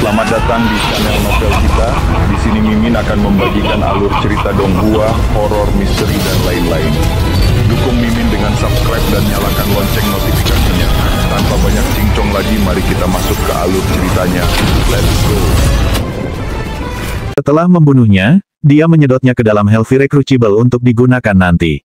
Selamat datang di channel novel kita. Di sini Mimin akan membagikan alur cerita Donghua, horor, misteri, dan lain-lain. Dukung Mimin dengan subscribe dan nyalakan lonceng notifikasinya. Tanpa banyak cincong lagi, mari kita masuk ke alur ceritanya. Let's go! Setelah membunuhnya, dia menyedotnya ke dalam Hellfire Crucible untuk digunakan nanti.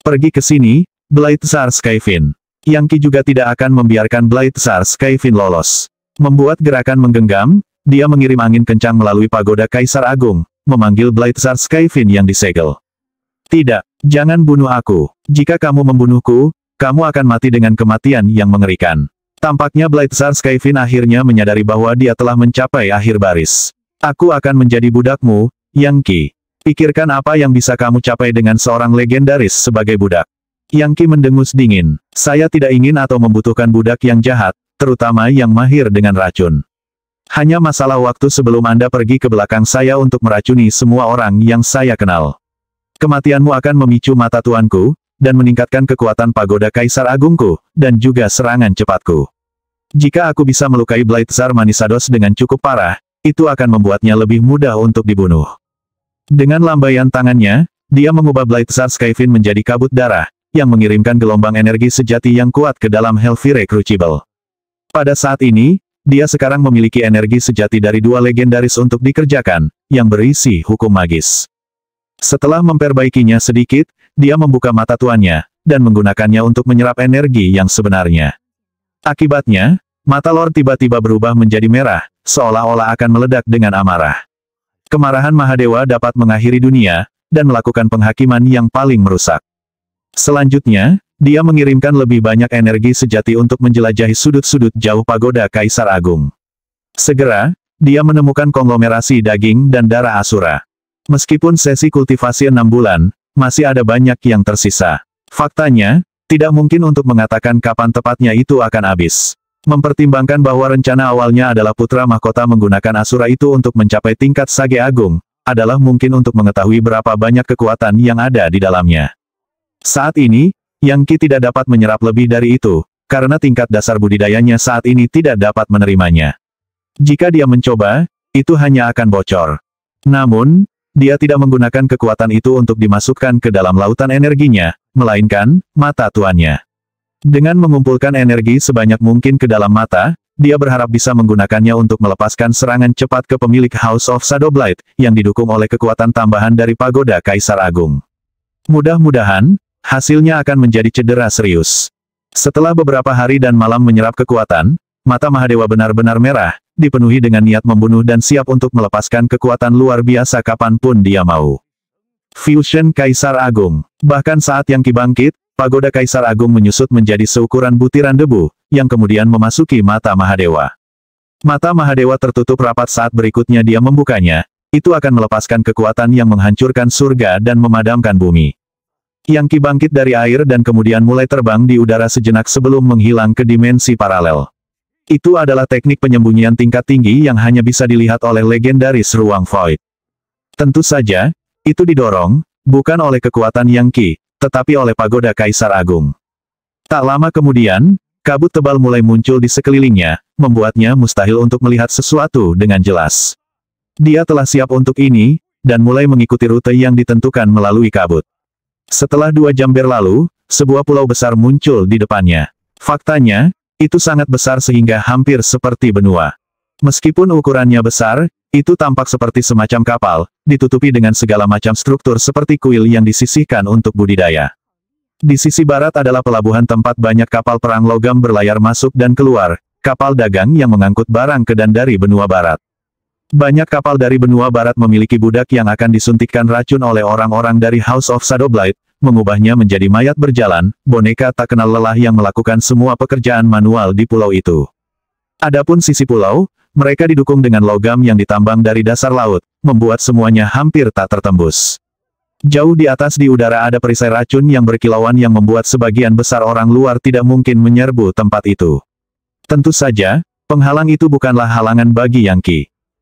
Pergi ke sini, Blade Tsar Skyfin. Yang Qi juga tidak akan membiarkan Blade Tsar Skyfin lolos. Membuat gerakan menggenggam, dia mengirim angin kencang melalui pagoda Kaisar Agung, memanggil Blade Tsar Skyfin yang disegel. Tidak, jangan bunuh aku. Jika kamu membunuhku, kamu akan mati dengan kematian yang mengerikan. Tampaknya Blade Tsar Skyfin akhirnya menyadari bahwa dia telah mencapai akhir baris. Aku akan menjadi budakmu, Yang Qi. Pikirkan apa yang bisa kamu capai dengan seorang legendaris sebagai budak. Yang Qi mendengus dingin. Saya tidak ingin atau membutuhkan budak yang jahat, terutama yang mahir dengan racun. Hanya masalah waktu sebelum Anda pergi ke belakang saya untuk meracuni semua orang yang saya kenal. Kematianmu akan memicu mata tuanku, dan meningkatkan kekuatan pagoda Kaisar Agungku, dan juga serangan cepatku. Jika aku bisa melukai Blade Tsar Manisados dengan cukup parah, itu akan membuatnya lebih mudah untuk dibunuh. Dengan lambaian tangannya, dia mengubah Blade Tsar Skyfin menjadi kabut darah, yang mengirimkan gelombang energi sejati yang kuat ke dalam Hellfire Crucible. Pada saat ini, dia sekarang memiliki energi sejati dari dua legendaris untuk dikerjakan, yang berisi hukum magis. Setelah memperbaikinya sedikit, dia membuka mata tuannya, dan menggunakannya untuk menyerap energi yang sebenarnya. Akibatnya, mata Lord tiba-tiba berubah menjadi merah, seolah-olah akan meledak dengan amarah. Kemarahan Mahadewa dapat mengakhiri dunia, dan melakukan penghakiman yang paling merusak. Selanjutnya, dia mengirimkan lebih banyak energi sejati untuk menjelajahi sudut-sudut jauh pagoda Kaisar Agung. Segera, dia menemukan konglomerasi daging dan darah Asura. Meskipun sesi kultivasi 6 bulan, masih ada banyak yang tersisa. Faktanya, tidak mungkin untuk mengatakan kapan tepatnya itu akan habis. Mempertimbangkan bahwa rencana awalnya adalah putra mahkota menggunakan Asura itu untuk mencapai tingkat Sage Agung, adalah mungkin untuk mengetahui berapa banyak kekuatan yang ada di dalamnya. Saat ini, Yang Qi tidak dapat menyerap lebih dari itu, karena tingkat dasar budidayanya saat ini tidak dapat menerimanya. Jika dia mencoba, itu hanya akan bocor. Namun, dia tidak menggunakan kekuatan itu untuk dimasukkan ke dalam lautan energinya, melainkan mata tuannya. Dengan mengumpulkan energi sebanyak mungkin ke dalam mata, dia berharap bisa menggunakannya untuk melepaskan serangan cepat ke pemilik House of Shadowblight, yang didukung oleh kekuatan tambahan dari pagoda Kaisar Agung. Mudah-mudahan, hasilnya akan menjadi cedera serius. Setelah beberapa hari dan malam menyerap kekuatan, mata Mahadewa benar-benar merah, dipenuhi dengan niat membunuh dan siap untuk melepaskan kekuatan luar biasa kapanpun dia mau. Fusion Kaisar Agung. Bahkan saat Yang Qi bangkit, pagoda Kaisar Agung menyusut menjadi seukuran butiran debu, yang kemudian memasuki mata Mahadewa. Mata Mahadewa tertutup rapat saat berikutnya dia membukanya, itu akan melepaskan kekuatan yang menghancurkan surga dan memadamkan bumi. Yang Qi bangkit dari air dan kemudian mulai terbang di udara sejenak sebelum menghilang ke dimensi paralel. Itu adalah teknik penyembunyian tingkat tinggi yang hanya bisa dilihat oleh legendaris ruang void. Tentu saja, itu didorong, bukan oleh kekuatan Yang Qi, tetapi oleh pagoda Kaisar Agung. Tak lama kemudian, kabut tebal mulai muncul di sekelilingnya, membuatnya mustahil untuk melihat sesuatu dengan jelas. Dia telah siap untuk ini, dan mulai mengikuti rute yang ditentukan melalui kabut. Setelah 2 jam berlalu, sebuah pulau besar muncul di depannya. Faktanya, itu sangat besar sehingga hampir seperti benua. Meskipun ukurannya besar, itu tampak seperti semacam kapal, ditutupi dengan segala macam struktur seperti kuil yang disisihkan untuk budidaya. Di sisi barat adalah pelabuhan tempat banyak kapal perang logam berlayar masuk dan keluar, kapal dagang yang mengangkut barang ke dan dari benua barat. Banyak kapal dari benua barat memiliki budak yang akan disuntikkan racun oleh orang-orang dari House of Shadowblight, mengubahnya menjadi mayat berjalan, boneka tak kenal lelah yang melakukan semua pekerjaan manual di pulau itu. Adapun sisi pulau, mereka didukung dengan logam yang ditambang dari dasar laut, membuat semuanya hampir tak tertembus. Jauh di atas di udara ada perisai racun yang berkilauan yang membuat sebagian besar orang luar tidak mungkin menyerbu tempat itu. Tentu saja, penghalang itu bukanlah halangan bagi Yang Qi.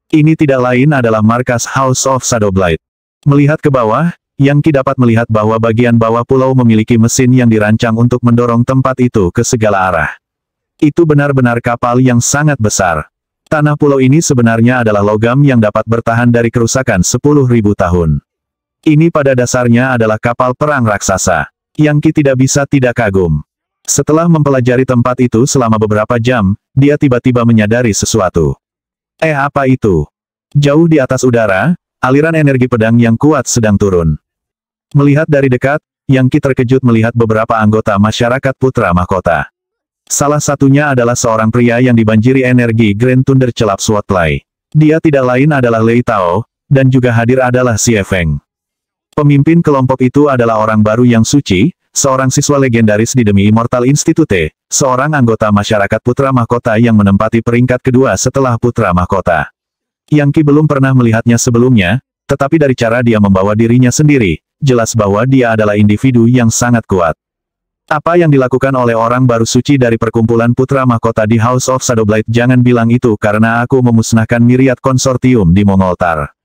Ini tidak lain adalah markas House of Shadowblight. Melihat ke bawah, Yang Qi dapat melihat bahwa bagian bawah pulau memiliki mesin yang dirancang untuk mendorong tempat itu ke segala arah. Itu benar-benar kapal yang sangat besar. Tanah pulau ini sebenarnya adalah logam yang dapat bertahan dari kerusakan 10.000 tahun. Ini pada dasarnya adalah kapal perang raksasa. Yang Qi tidak bisa tidak kagum. Setelah mempelajari tempat itu selama beberapa jam, dia tiba-tiba menyadari sesuatu. Apa itu? Jauh di atas udara, aliran energi pedang yang kuat sedang turun. Melihat dari dekat, Yang Qi terkejut melihat beberapa anggota masyarakat putra mahkota. Salah satunya adalah seorang pria yang dibanjiri energi Grand Thunder Celap Swordplay. Dia tidak lain adalah Lei Tao, dan juga hadir adalah Xie Feng. Pemimpin kelompok itu adalah orang baru yang suci, seorang siswa legendaris di Demi Immortal Institute, seorang anggota masyarakat putra mahkota yang menempati peringkat kedua setelah putra mahkota. Yang Qi belum pernah melihatnya sebelumnya, tetapi dari cara dia membawa dirinya sendiri, jelas bahwa dia adalah individu yang sangat kuat. Apa yang dilakukan oleh orang baru suci dari perkumpulan putra mahkota di House of Shadowblight? Jangan bilang itu karena aku memusnahkan Myriad Konsortium di Mongoltar.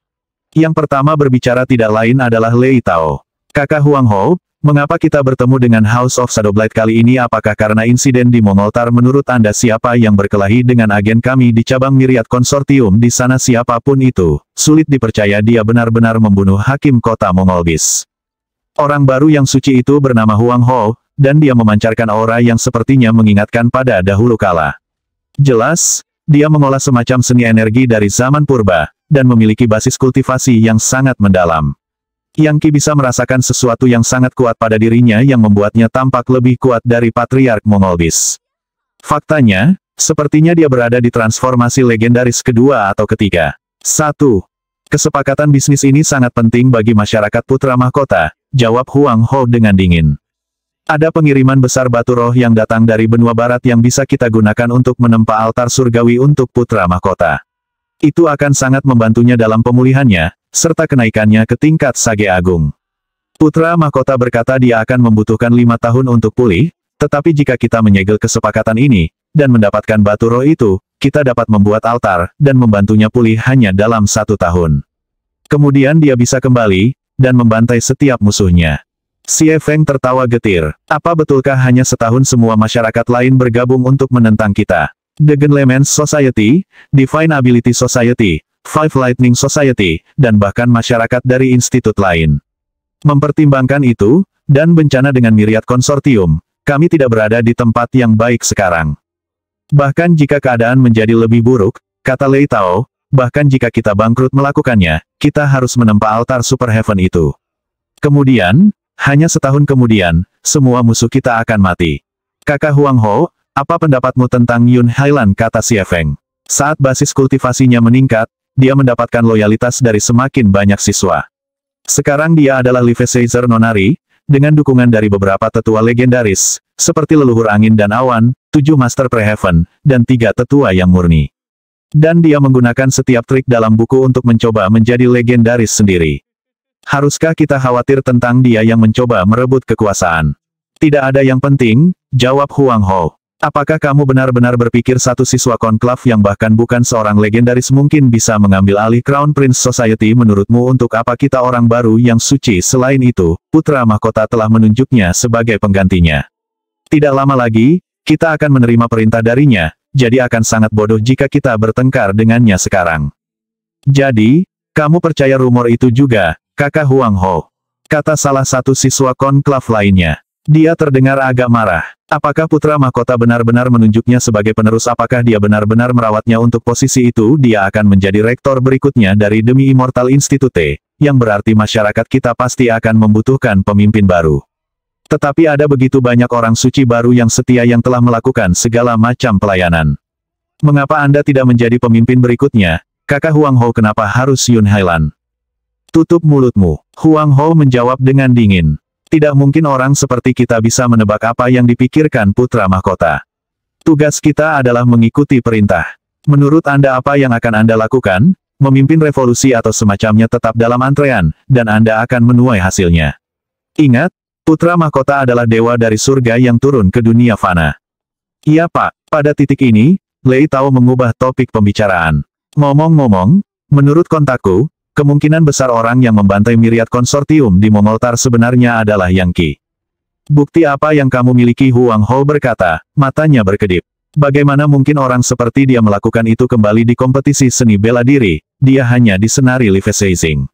Yang pertama berbicara tidak lain adalah Lei Tao. Kakak Huang Hou, mengapa kita bertemu dengan House of Shadowblight kali ini? Apakah karena insiden di Mongoltar? Menurut Anda siapa yang berkelahi dengan agen kami di cabang Myriad Konsortium di sana? Siapapun itu, sulit dipercaya dia benar-benar membunuh Hakim Kota Mongolbis. Orang baru yang suci itu bernama Huang Hou, dan dia memancarkan aura yang sepertinya mengingatkan pada dahulu kala. Jelas, dia mengolah semacam seni energi dari zaman purba, dan memiliki basis kultivasi yang sangat mendalam. Yang Qi bisa merasakan sesuatu yang sangat kuat pada dirinya yang membuatnya tampak lebih kuat dari Patriark Mongolbis. Faktanya, sepertinya dia berada di transformasi legendaris kedua atau ketiga. 1. Kesepakatan bisnis ini sangat penting bagi masyarakat putra mahkota, jawab Huang Hou dengan dingin. Ada pengiriman besar batu roh yang datang dari benua barat yang bisa kita gunakan untuk menempa altar surgawi untuk putra mahkota. Itu akan sangat membantunya dalam pemulihannya, serta kenaikannya ke tingkat Sage Agung. Putra mahkota berkata dia akan membutuhkan 5 tahun untuk pulih, tetapi jika kita menyegel kesepakatan ini, dan mendapatkan batu roh itu, kita dapat membuat altar, dan membantunya pulih hanya dalam 1 tahun. Kemudian dia bisa kembali, dan membantai setiap musuhnya. Xie Feng tertawa getir. Apa betulkah hanya setahun semua masyarakat lain bergabung untuk menentang kita? The Genlemans Society, Divine Ability Society, Five Lightning Society, dan bahkan masyarakat dari institut lain. Mempertimbangkan itu, dan bencana dengan Myriad Konsortium, kami tidak berada di tempat yang baik sekarang. Bahkan jika keadaan menjadi lebih buruk, kata Lei Tao, bahkan jika kita bangkrut melakukannya, kita harus menempa altar Super Heaven itu. Kemudian, hanya setahun kemudian, semua musuh kita akan mati. Kakak Huang Hou, apa pendapatmu tentang Yun Hailan? Kata Xie Feng. Saat basis kultivasinya meningkat, dia mendapatkan loyalitas dari semakin banyak siswa. Sekarang dia adalah Live Caesar Nonari, dengan dukungan dari beberapa tetua legendaris, seperti leluhur angin dan awan, 7 Master Pre-Heaven, dan 3 tetua yang murni. Dan dia menggunakan setiap trik dalam buku untuk mencoba menjadi legendaris sendiri. Haruskah kita khawatir tentang dia yang mencoba merebut kekuasaan? Tidak ada yang penting, jawab Huang Hou. Apakah kamu benar-benar berpikir satu siswa konklav yang bahkan bukan seorang legendaris mungkin bisa mengambil alih Crown Prince Society? Menurutmu untuk apa kita orang baru yang suci? Selain itu, putra mahkota telah menunjuknya sebagai penggantinya. Tidak lama lagi, kita akan menerima perintah darinya, jadi akan sangat bodoh jika kita bertengkar dengannya sekarang. Jadi, kamu percaya rumor itu juga, kakak Huang Hou? Kata salah satu siswa konklav lainnya. Dia terdengar agak marah. Apakah putra mahkota benar-benar menunjuknya sebagai penerus? Apakah dia benar-benar merawatnya untuk posisi itu? Dia akan menjadi rektor berikutnya dari Demi Immortal Institute, yang berarti masyarakat kita pasti akan membutuhkan pemimpin baru. Tetapi ada begitu banyak orang suci baru yang setia yang telah melakukan segala macam pelayanan. Mengapa Anda tidak menjadi pemimpin berikutnya, kakak Huang Hou? Kenapa harus Yun Hailan? Tutup mulutmu. Huang Hou menjawab dengan dingin. Tidak mungkin orang seperti kita bisa menebak apa yang dipikirkan putra mahkota. Tugas kita adalah mengikuti perintah. Menurut Anda apa yang akan Anda lakukan? Memimpin revolusi atau semacamnya? Tetap dalam antrean, dan Anda akan menuai hasilnya. Ingat, putra mahkota adalah dewa dari surga yang turun ke dunia fana. Iya Pak. Pada titik ini, Lei Tao mengubah topik pembicaraan. Ngomong-ngomong, menurut kontakku, kemungkinan besar orang yang membantai Myriad Konsortium di Mongoltar sebenarnya adalah Yang Qi. Bukti apa yang kamu miliki? Huang Hou berkata, matanya berkedip. Bagaimana mungkin orang seperti dia melakukan itu kembali di kompetisi seni bela diri, dia hanya disenari Levisazing.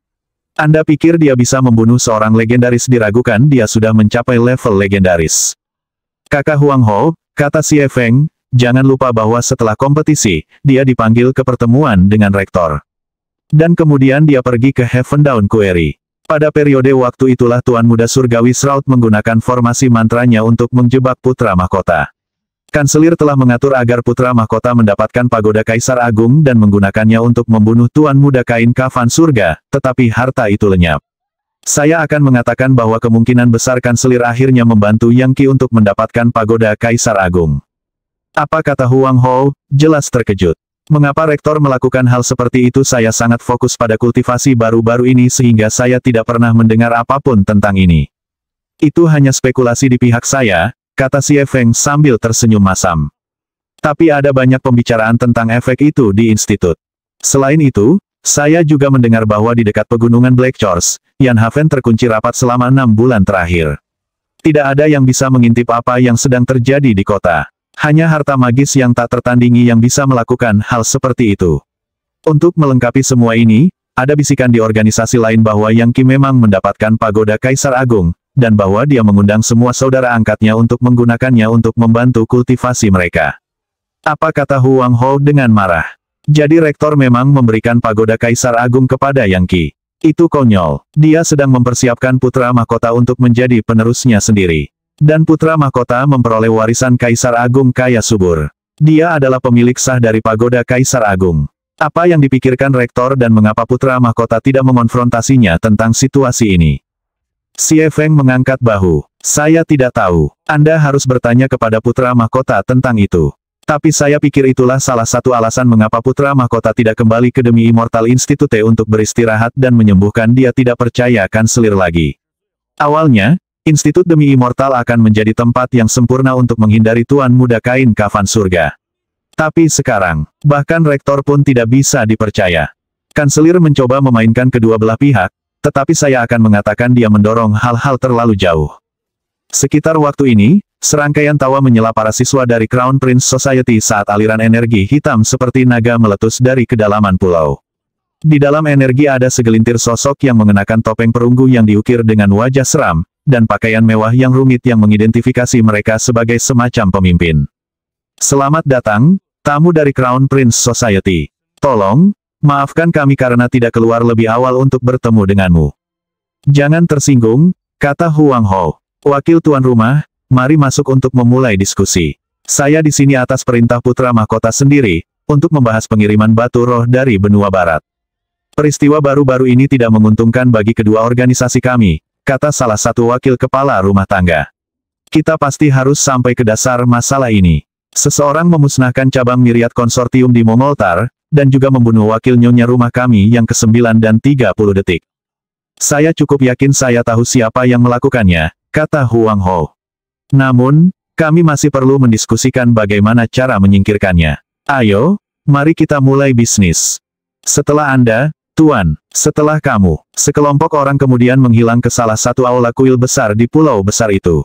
Anda pikir dia bisa membunuh seorang legendaris? Diragukan, dia sudah mencapai level legendaris. Kakak Huang Ho, kata Xie Feng, jangan lupa bahwa setelah kompetisi, dia dipanggil ke pertemuan dengan rektor. Dan kemudian dia pergi ke Heaven Dawn Quarry. Pada periode waktu itulah Tuan Muda Surgawi Shroud menggunakan formasi mantranya untuk menjebak Putra Mahkota. Kanselir telah mengatur agar Putra Mahkota mendapatkan pagoda Kaisar Agung dan menggunakannya untuk membunuh Tuan Muda Kain Kafan Surga, tetapi harta itu lenyap. Saya akan mengatakan bahwa kemungkinan besar Kanselir akhirnya membantu Yang Qi untuk mendapatkan pagoda Kaisar Agung. Apa kata Huang Ho, jelas terkejut. Mengapa rektor melakukan hal seperti itu? Saya sangat fokus pada kultivasi baru-baru ini sehingga saya tidak pernah mendengar apapun tentang ini. Itu hanya spekulasi di pihak saya, kata Xie Feng sambil tersenyum masam. Tapi ada banyak pembicaraan tentang efek itu di institut. Selain itu, saya juga mendengar bahwa di dekat pegunungan Black Shores, Yanhaven terkunci rapat selama 6 bulan terakhir. Tidak ada yang bisa mengintip apa yang sedang terjadi di kota. Hanya harta magis yang tak tertandingi yang bisa melakukan hal seperti itu. Untuk melengkapi semua ini, ada bisikan di organisasi lain bahwa Yang Qi memang mendapatkan pagoda Kaisar Agung, dan bahwa dia mengundang semua saudara angkatnya untuk menggunakannya untuk membantu kultivasi mereka. Apa kata Huang Ho dengan marah? Jadi rektor memang memberikan pagoda Kaisar Agung kepada Yang Qi. Itu konyol. Dia sedang mempersiapkan Putra Mahkota untuk menjadi penerusnya sendiri. Dan Putra Mahkota memperoleh warisan Kaisar Agung kaya subur. Dia adalah pemilik sah dari pagoda Kaisar Agung. Apa yang dipikirkan rektor dan mengapa Putra Mahkota tidak mengonfrontasinya tentang situasi ini? Xie Feng mengangkat bahu. Saya tidak tahu. Anda harus bertanya kepada Putra Mahkota tentang itu. Tapi saya pikir itulah salah satu alasan mengapa Putra Mahkota tidak kembali ke Demi Immortal Institute untuk beristirahat dan menyembuhkan. Dia tidak percaya Kanselir lagi. Awalnya, Institut Demi Immortal akan menjadi tempat yang sempurna untuk menghindari Tuan Muda Kain Kafan Surga. Tapi sekarang, bahkan rektor pun tidak bisa dipercaya. Kanselir mencoba memainkan kedua belah pihak, tetapi saya akan mengatakan dia mendorong hal-hal terlalu jauh. Sekitar waktu ini, serangkaian tawa menyela para siswa dari Crown Prince Society saat aliran energi hitam seperti naga meletus dari kedalaman pulau. Di dalam energi ada segelintir sosok yang mengenakan topeng perunggu yang diukir dengan wajah seram, dan pakaian mewah yang rumit yang mengidentifikasi mereka sebagai semacam pemimpin. Selamat datang, tamu dari Crown Prince Society. Tolong, maafkan kami karena tidak keluar lebih awal untuk bertemu denganmu. Jangan tersinggung, kata Huang Ho. Wakil tuan rumah, mari masuk untuk memulai diskusi. Saya di sini atas perintah Putra Mahkota sendiri, untuk membahas pengiriman batu roh dari benua barat. Peristiwa baru-baru ini tidak menguntungkan bagi kedua organisasi kami, kata salah satu wakil kepala rumah tangga. Kita pasti harus sampai ke dasar masalah ini. Seseorang memusnahkan cabang Myriad Konsortium di Momoltar, dan juga membunuh wakil nyonya rumah kami yang ke-9 dan 30 detik. Saya cukup yakin saya tahu siapa yang melakukannya, kata Huang Ho. Namun, kami masih perlu mendiskusikan bagaimana cara menyingkirkannya. Ayo, mari kita mulai bisnis. Setelah Anda, Tuan, setelah kamu. Sekelompok orang kemudian menghilang ke salah satu aula kuil besar di pulau besar itu.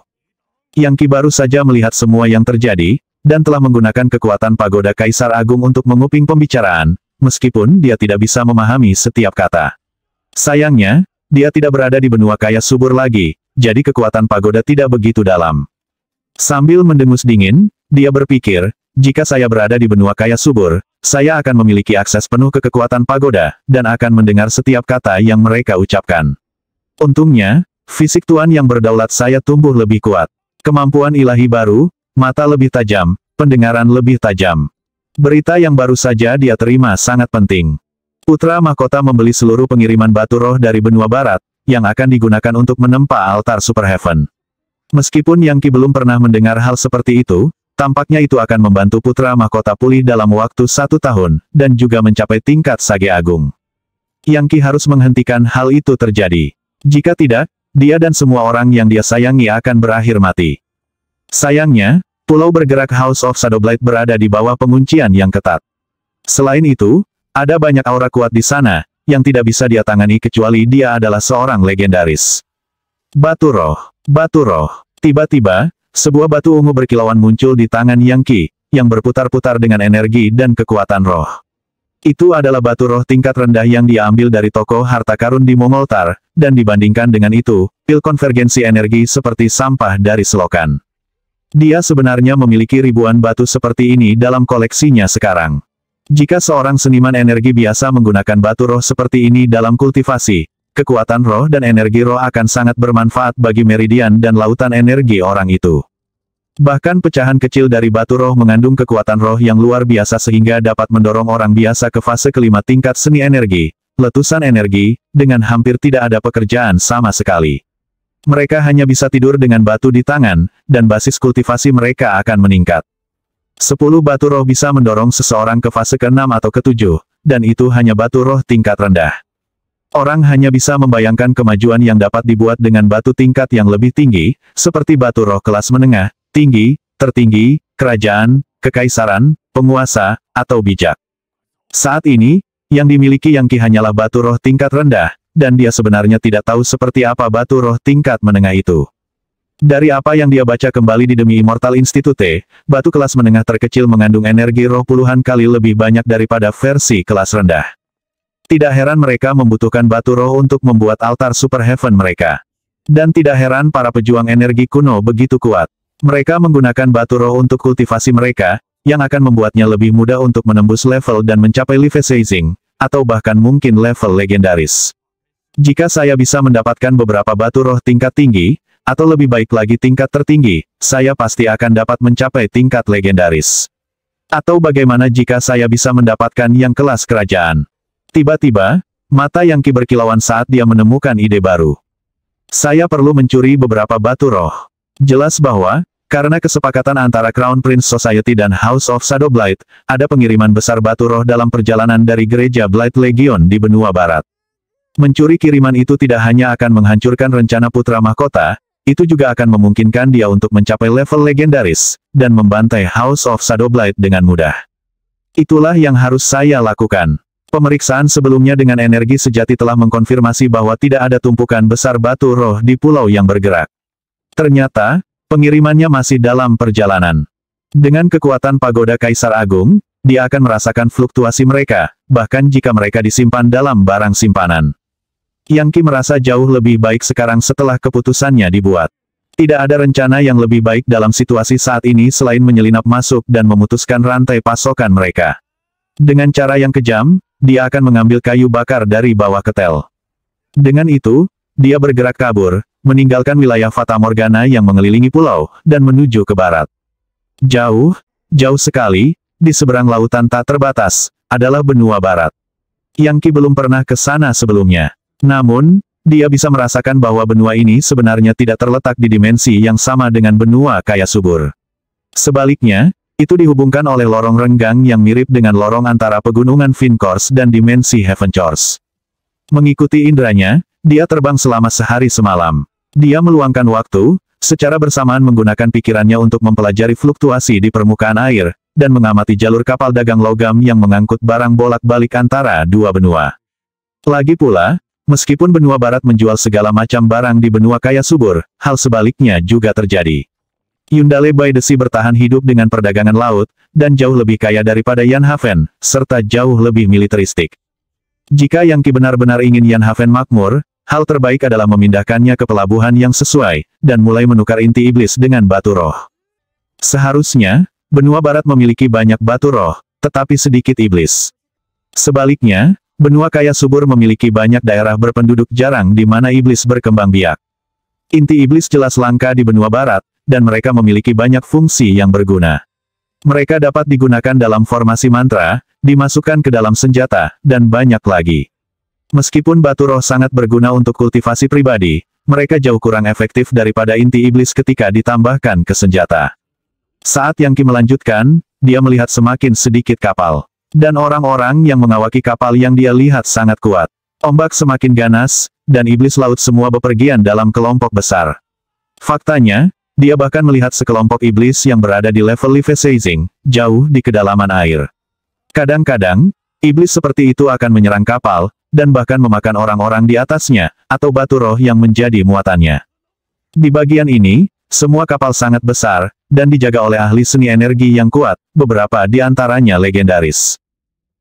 Yang Qi baru saja melihat semua yang terjadi, dan telah menggunakan kekuatan pagoda Kaisar Agung untuk menguping pembicaraan, meskipun dia tidak bisa memahami setiap kata. Sayangnya, dia tidak berada di benua kaya subur lagi, jadi kekuatan pagoda tidak begitu dalam. Sambil mendengus dingin, dia berpikir, jika saya berada di benua kaya subur, saya akan memiliki akses penuh ke kekuatan pagoda, dan akan mendengar setiap kata yang mereka ucapkan. Untungnya, fisik Tuan yang berdaulat saya tumbuh lebih kuat. Kemampuan ilahi baru, mata lebih tajam, pendengaran lebih tajam. Berita yang baru saja dia terima sangat penting. Putra Mahkota membeli seluruh pengiriman batu roh dari benua barat, yang akan digunakan untuk menempa altar Super Heaven. Meskipun Yang Qi belum pernah mendengar hal seperti itu, tampaknya itu akan membantu Putra Mahkota pulih dalam waktu 1 tahun, dan juga mencapai tingkat Sage Agung. Yang Qi harus menghentikan hal itu terjadi. Jika tidak, dia dan semua orang yang dia sayangi akan berakhir mati. Sayangnya, pulau bergerak House of Shadowblight berada di bawah penguncian yang ketat. Selain itu, ada banyak aura kuat di sana, yang tidak bisa dia tangani kecuali dia adalah seorang legendaris. Batu roh, batu roh. Tiba-tiba, sebuah batu ungu berkilauan muncul di tangan Yang Qi, yang berputar-putar dengan energi dan kekuatan roh. Itu adalah batu roh tingkat rendah yang dia ambil dari toko harta karun di Mongoltar, dan dibandingkan dengan itu, pil konvergensi energi seperti sampah dari selokan. Dia sebenarnya memiliki ribuan batu seperti ini dalam koleksinya sekarang. Jika seorang seniman energi biasa menggunakan batu roh seperti ini dalam kultivasi, kekuatan roh dan energi roh akan sangat bermanfaat bagi meridian dan lautan energi orang itu. Bahkan pecahan kecil dari batu roh mengandung kekuatan roh yang luar biasa sehingga dapat mendorong orang biasa ke fase kelima tingkat seni energi, letusan energi, dengan hampir tidak ada pekerjaan sama sekali. Mereka hanya bisa tidur dengan batu di tangan, dan basis kultivasi mereka akan meningkat. 10 batu roh bisa mendorong seseorang ke fase ke-6 atau ke-7, dan itu hanya batu roh tingkat rendah. Orang hanya bisa membayangkan kemajuan yang dapat dibuat dengan batu tingkat yang lebih tinggi, seperti batu roh kelas menengah, tinggi, tertinggi, kerajaan, kekaisaran, penguasa, atau bijak. Saat ini, yang dimiliki Yang Qi hanyalah batu roh tingkat rendah, dan dia sebenarnya tidak tahu seperti apa batu roh tingkat menengah itu. Dari apa yang dia baca kembali di Demi Immortal Institute, batu kelas menengah terkecil mengandung energi roh puluhan kali lebih banyak daripada versi kelas rendah. Tidak heran mereka membutuhkan batu roh untuk membuat altar Super Heaven mereka. Dan tidak heran para pejuang energi kuno begitu kuat. Mereka menggunakan batu roh untuk kultivasi mereka, yang akan membuatnya lebih mudah untuk menembus level dan mencapai Life Seizing, atau bahkan mungkin level legendaris. Jika saya bisa mendapatkan beberapa batu roh tingkat tinggi, atau lebih baik lagi tingkat tertinggi, saya pasti akan dapat mencapai tingkat legendaris. Atau bagaimana jika saya bisa mendapatkan yang kelas kerajaan? Tiba-tiba, mata Yang Qi berkilauan saat dia menemukan ide baru. Saya perlu mencuri beberapa batu roh. Jelas bahwa, karena kesepakatan antara Crown Prince Society dan House of Shadow Blight, ada pengiriman besar batu roh dalam perjalanan dari gereja Blight Legion di benua barat. Mencuri kiriman itu tidak hanya akan menghancurkan rencana putra mahkota, itu juga akan memungkinkan dia untuk mencapai level legendaris, dan membantai House of Shadow Blight dengan mudah. Itulah yang harus saya lakukan. Pemeriksaan sebelumnya dengan energi sejati telah mengkonfirmasi bahwa tidak ada tumpukan besar batu roh di pulau yang bergerak. Ternyata, pengirimannya masih dalam perjalanan. Dengan kekuatan pagoda Kaisar Agung, dia akan merasakan fluktuasi mereka, bahkan jika mereka disimpan dalam barang simpanan. Yang Qi merasa jauh lebih baik sekarang setelah keputusannya dibuat. Tidak ada rencana yang lebih baik dalam situasi saat ini selain menyelinap masuk dan memutuskan rantai pasokan mereka. Dengan cara yang kejam, dia akan mengambil kayu bakar dari bawah ketel. Dengan itu, dia bergerak kabur, meninggalkan wilayah Fata Morgana yang mengelilingi pulau, dan menuju ke barat. Jauh, jauh sekali, di seberang lautan tak terbatas, adalah benua barat. Yang Qi belum pernah ke sana sebelumnya. Namun, dia bisa merasakan bahwa benua ini sebenarnya tidak terletak di dimensi yang sama dengan benua kaya subur. Sebaliknya, itu dihubungkan oleh lorong renggang yang mirip dengan lorong antara pegunungan Fincors dan dimensi Heavencors. Mengikuti indranya, dia terbang selama sehari semalam. Dia meluangkan waktu, secara bersamaan menggunakan pikirannya untuk mempelajari fluktuasi di permukaan air, dan mengamati jalur kapal dagang logam yang mengangkut barang bolak-balik antara dua benua. Lagi pula, meskipun benua barat menjual segala macam barang di benua kaya subur, hal sebaliknya juga terjadi. Yundale by the Sea bertahan hidup dengan perdagangan laut, dan jauh lebih kaya daripada Yanhaven, serta jauh lebih militeristik. Jika Yang Qi benar-benar ingin Yanhaven makmur, hal terbaik adalah memindahkannya ke pelabuhan yang sesuai, dan mulai menukar inti iblis dengan batu roh. Seharusnya, benua barat memiliki banyak batu roh, tetapi sedikit iblis. Sebaliknya, benua kaya subur memiliki banyak daerah berpenduduk jarang di mana iblis berkembang biak. Inti iblis jelas langka di benua barat, dan mereka memiliki banyak fungsi yang berguna. Mereka dapat digunakan dalam formasi mantra, dimasukkan ke dalam senjata, dan banyak lagi. Meskipun batu roh sangat berguna untuk kultivasi pribadi, mereka jauh kurang efektif daripada inti iblis ketika ditambahkan ke senjata. Saat Yang Qi melanjutkan, dia melihat semakin sedikit kapal. Dan orang-orang yang mengawaki kapal yang dia lihat sangat kuat. Ombak semakin ganas, dan iblis laut semua bepergian dalam kelompok besar. Faktanya, dia bahkan melihat sekelompok iblis yang berada di level Life Seizing, jauh di kedalaman air. Kadang-kadang, iblis seperti itu akan menyerang kapal, dan bahkan memakan orang-orang di atasnya, atau batu roh yang menjadi muatannya. Di bagian ini, semua kapal sangat besar, dan dijaga oleh ahli seni energi yang kuat, beberapa di antaranya legendaris.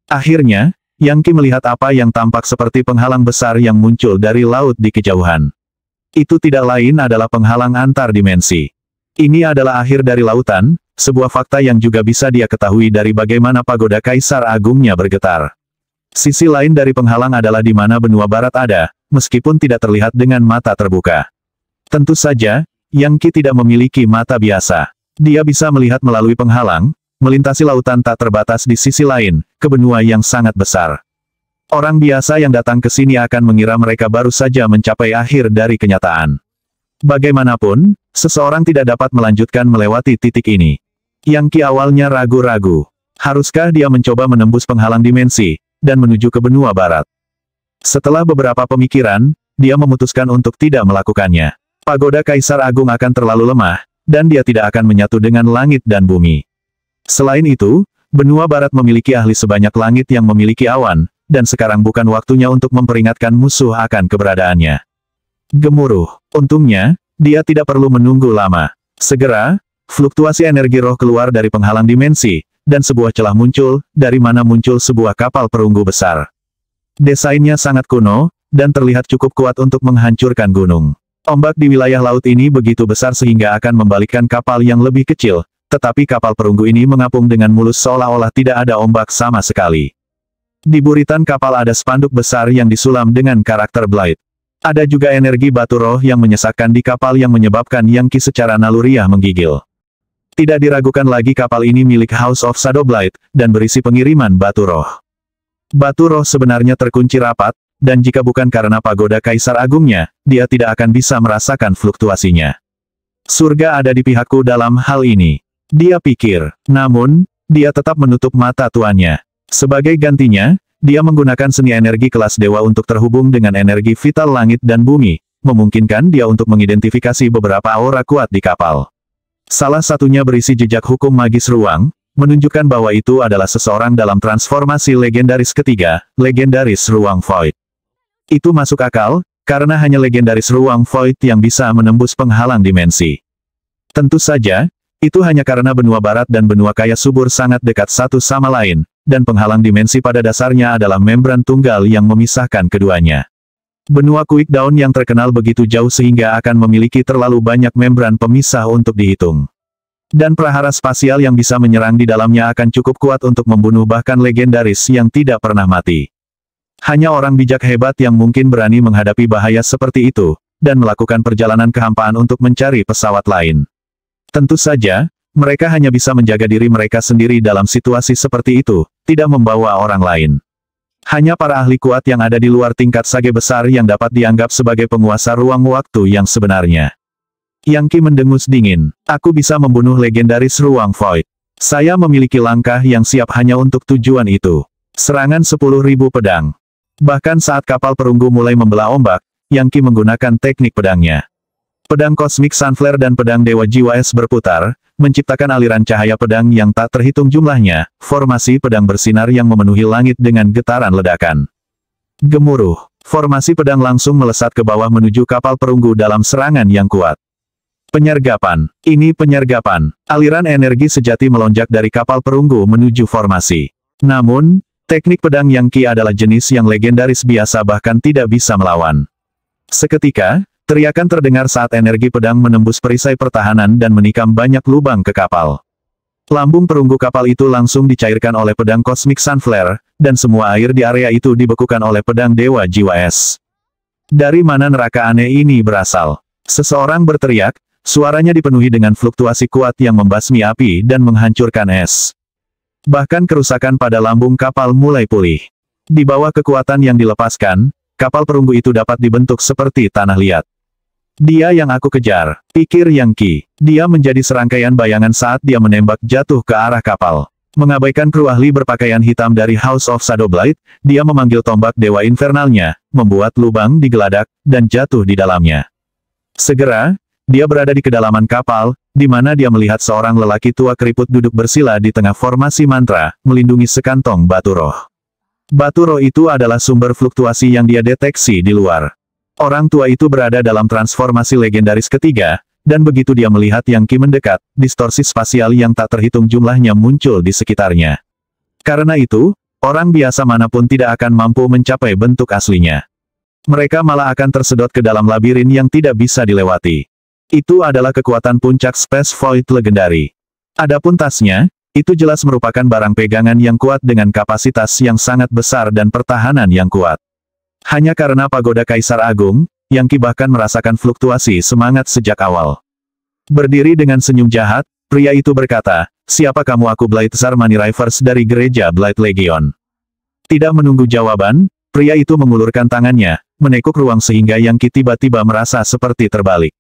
Akhirnya, Yang Qi melihat apa yang tampak seperti penghalang besar yang muncul dari laut di kejauhan. Itu tidak lain adalah penghalang antar dimensi. Ini adalah akhir dari lautan, sebuah fakta yang juga bisa dia ketahui dari bagaimana pagoda Kaisar Agungnya bergetar. Sisi lain dari penghalang adalah di mana benua barat ada, meskipun tidak terlihat dengan mata terbuka. Tentu saja, Yang Qi tidak memiliki mata biasa. Dia bisa melihat melalui penghalang, melintasi lautan tak terbatas di sisi lain, ke benua yang sangat besar. Orang biasa yang datang ke sini akan mengira mereka baru saja mencapai akhir dari kenyataan. Bagaimanapun, seseorang tidak dapat melanjutkan melewati titik ini. Yang Qi awalnya ragu-ragu. Haruskah dia mencoba menembus penghalang dimensi, dan menuju ke benua barat? Setelah beberapa pemikiran, dia memutuskan untuk tidak melakukannya. Pagoda Kaisar Agung akan terlalu lemah, dan dia tidak akan menyatu dengan langit dan bumi. Selain itu, benua barat memiliki ahli sebanyak langit yang memiliki awan, dan sekarang bukan waktunya untuk memperingatkan musuh akan keberadaannya. Gemuruh. Untungnya, dia tidak perlu menunggu lama. Segera, fluktuasi energi roh keluar dari penghalang dimensi, dan sebuah celah muncul, dari mana muncul sebuah kapal perunggu besar. Desainnya sangat kuno, dan terlihat cukup kuat untuk menghancurkan gunung. Ombak di wilayah laut ini begitu besar sehingga akan membalikkan kapal yang lebih kecil, tetapi kapal perunggu ini mengapung dengan mulus seolah-olah tidak ada ombak sama sekali. Di buritan kapal ada spanduk besar yang disulam dengan karakter Blight. Ada juga energi batu roh yang menyesakkan di kapal yang menyebabkan Yang Qi secara naluriah menggigil. Tidak diragukan lagi kapal ini milik House of Shadow Blight, dan berisi pengiriman batu roh. Batu roh sebenarnya terkunci rapat, dan jika bukan karena pagoda Kaisar Agungnya, dia tidak akan bisa merasakan fluktuasinya. Surga ada di pihakku dalam hal ini. Dia pikir, namun, dia tetap menutup mata tuannya. Sebagai gantinya, dia menggunakan seni energi kelas dewa untuk terhubung dengan energi vital langit dan bumi, memungkinkan dia untuk mengidentifikasi beberapa aura kuat di kapal. Salah satunya berisi jejak hukum magis ruang, menunjukkan bahwa itu adalah seseorang dalam transformasi legendaris ketiga, legendaris ruang void. Itu masuk akal, karena hanya legendaris ruang void yang bisa menembus penghalang dimensi. Tentu saja, itu hanya karena benua barat dan benua kaya subur sangat dekat satu sama lain, dan penghalang dimensi pada dasarnya adalah membran tunggal yang memisahkan keduanya. Benua Quick Dawn yang terkenal begitu jauh sehingga akan memiliki terlalu banyak membran pemisah untuk dihitung. Dan prahara spasial yang bisa menyerang di dalamnya akan cukup kuat untuk membunuh bahkan legendaris yang tidak pernah mati. Hanya orang bijak hebat yang mungkin berani menghadapi bahaya seperti itu, dan melakukan perjalanan kehampaan untuk mencari pesawat lain. Tentu saja, mereka hanya bisa menjaga diri mereka sendiri dalam situasi seperti itu, tidak membawa orang lain. Hanya para ahli kuat yang ada di luar tingkat sage besar yang dapat dianggap sebagai penguasa ruang waktu yang sebenarnya. Yang Qi mendengus dingin. Aku bisa membunuh legendaris ruang void. Saya memiliki langkah yang siap hanya untuk tujuan itu. Serangan 10.000 pedang. Bahkan saat kapal perunggu mulai membelah ombak, Yang Qi menggunakan teknik pedangnya. Pedang kosmik Sunflare dan pedang Dewa Jiwa Es berputar, menciptakan aliran cahaya pedang yang tak terhitung jumlahnya, formasi pedang bersinar yang memenuhi langit dengan getaran ledakan. Gemuruh. Formasi pedang langsung melesat ke bawah menuju kapal perunggu dalam serangan yang kuat. Penyergapan. Ini penyergapan. Aliran energi sejati melonjak dari kapal perunggu menuju formasi. Namun, teknik pedang Yang Qi adalah jenis yang legendaris biasa bahkan tidak bisa melawan. Seketika, teriakan terdengar saat energi pedang menembus perisai pertahanan dan menikam banyak lubang ke kapal. Lambung perunggu kapal itu langsung dicairkan oleh pedang kosmik Sunflare, dan semua air di area itu dibekukan oleh pedang Dewa Jiwa Es. Dari mana neraka aneh ini berasal? Seseorang berteriak, suaranya dipenuhi dengan fluktuasi kuat yang membasmi api dan menghancurkan es. Bahkan kerusakan pada lambung kapal mulai pulih. Di bawah kekuatan yang dilepaskan, kapal perunggu itu dapat dibentuk seperti tanah liat. Dia yang aku kejar, pikir Yang Qi. Dia menjadi serangkaian bayangan saat dia menembak jatuh ke arah kapal. Mengabaikan kru ahli berpakaian hitam dari House of Shadow Blight, dia memanggil tombak dewa infernalnya, membuat lubang di geladak, dan jatuh di dalamnya. Segera, dia berada di kedalaman kapal, di mana dia melihat seorang lelaki tua keriput duduk bersila di tengah formasi mantra, melindungi sekantong batu roh. Batu roh itu adalah sumber fluktuasi yang dia deteksi di luar. Orang tua itu berada dalam transformasi legendaris ketiga, dan begitu dia melihat Yang Qi mendekat, distorsi spasial yang tak terhitung jumlahnya muncul di sekitarnya. Karena itu, orang biasa manapun tidak akan mampu mencapai bentuk aslinya. Mereka malah akan tersedot ke dalam labirin yang tidak bisa dilewati. Itu adalah kekuatan puncak Space Void Legendary. Adapun tasnya, itu jelas merupakan barang pegangan yang kuat dengan kapasitas yang sangat besar dan pertahanan yang kuat. Hanya karena pagoda Kaisar Agung, Yang Qi bahkan merasakan fluktuasi semangat sejak awal. Berdiri dengan senyum jahat, pria itu berkata, "Siapa kamu?" "Aku Blade Tsar Mani Reverse dari Gereja Blade Legion." Tidak menunggu jawaban, pria itu mengulurkan tangannya, menekuk ruang sehingga Yang Qi tiba-tiba merasa seperti terbalik.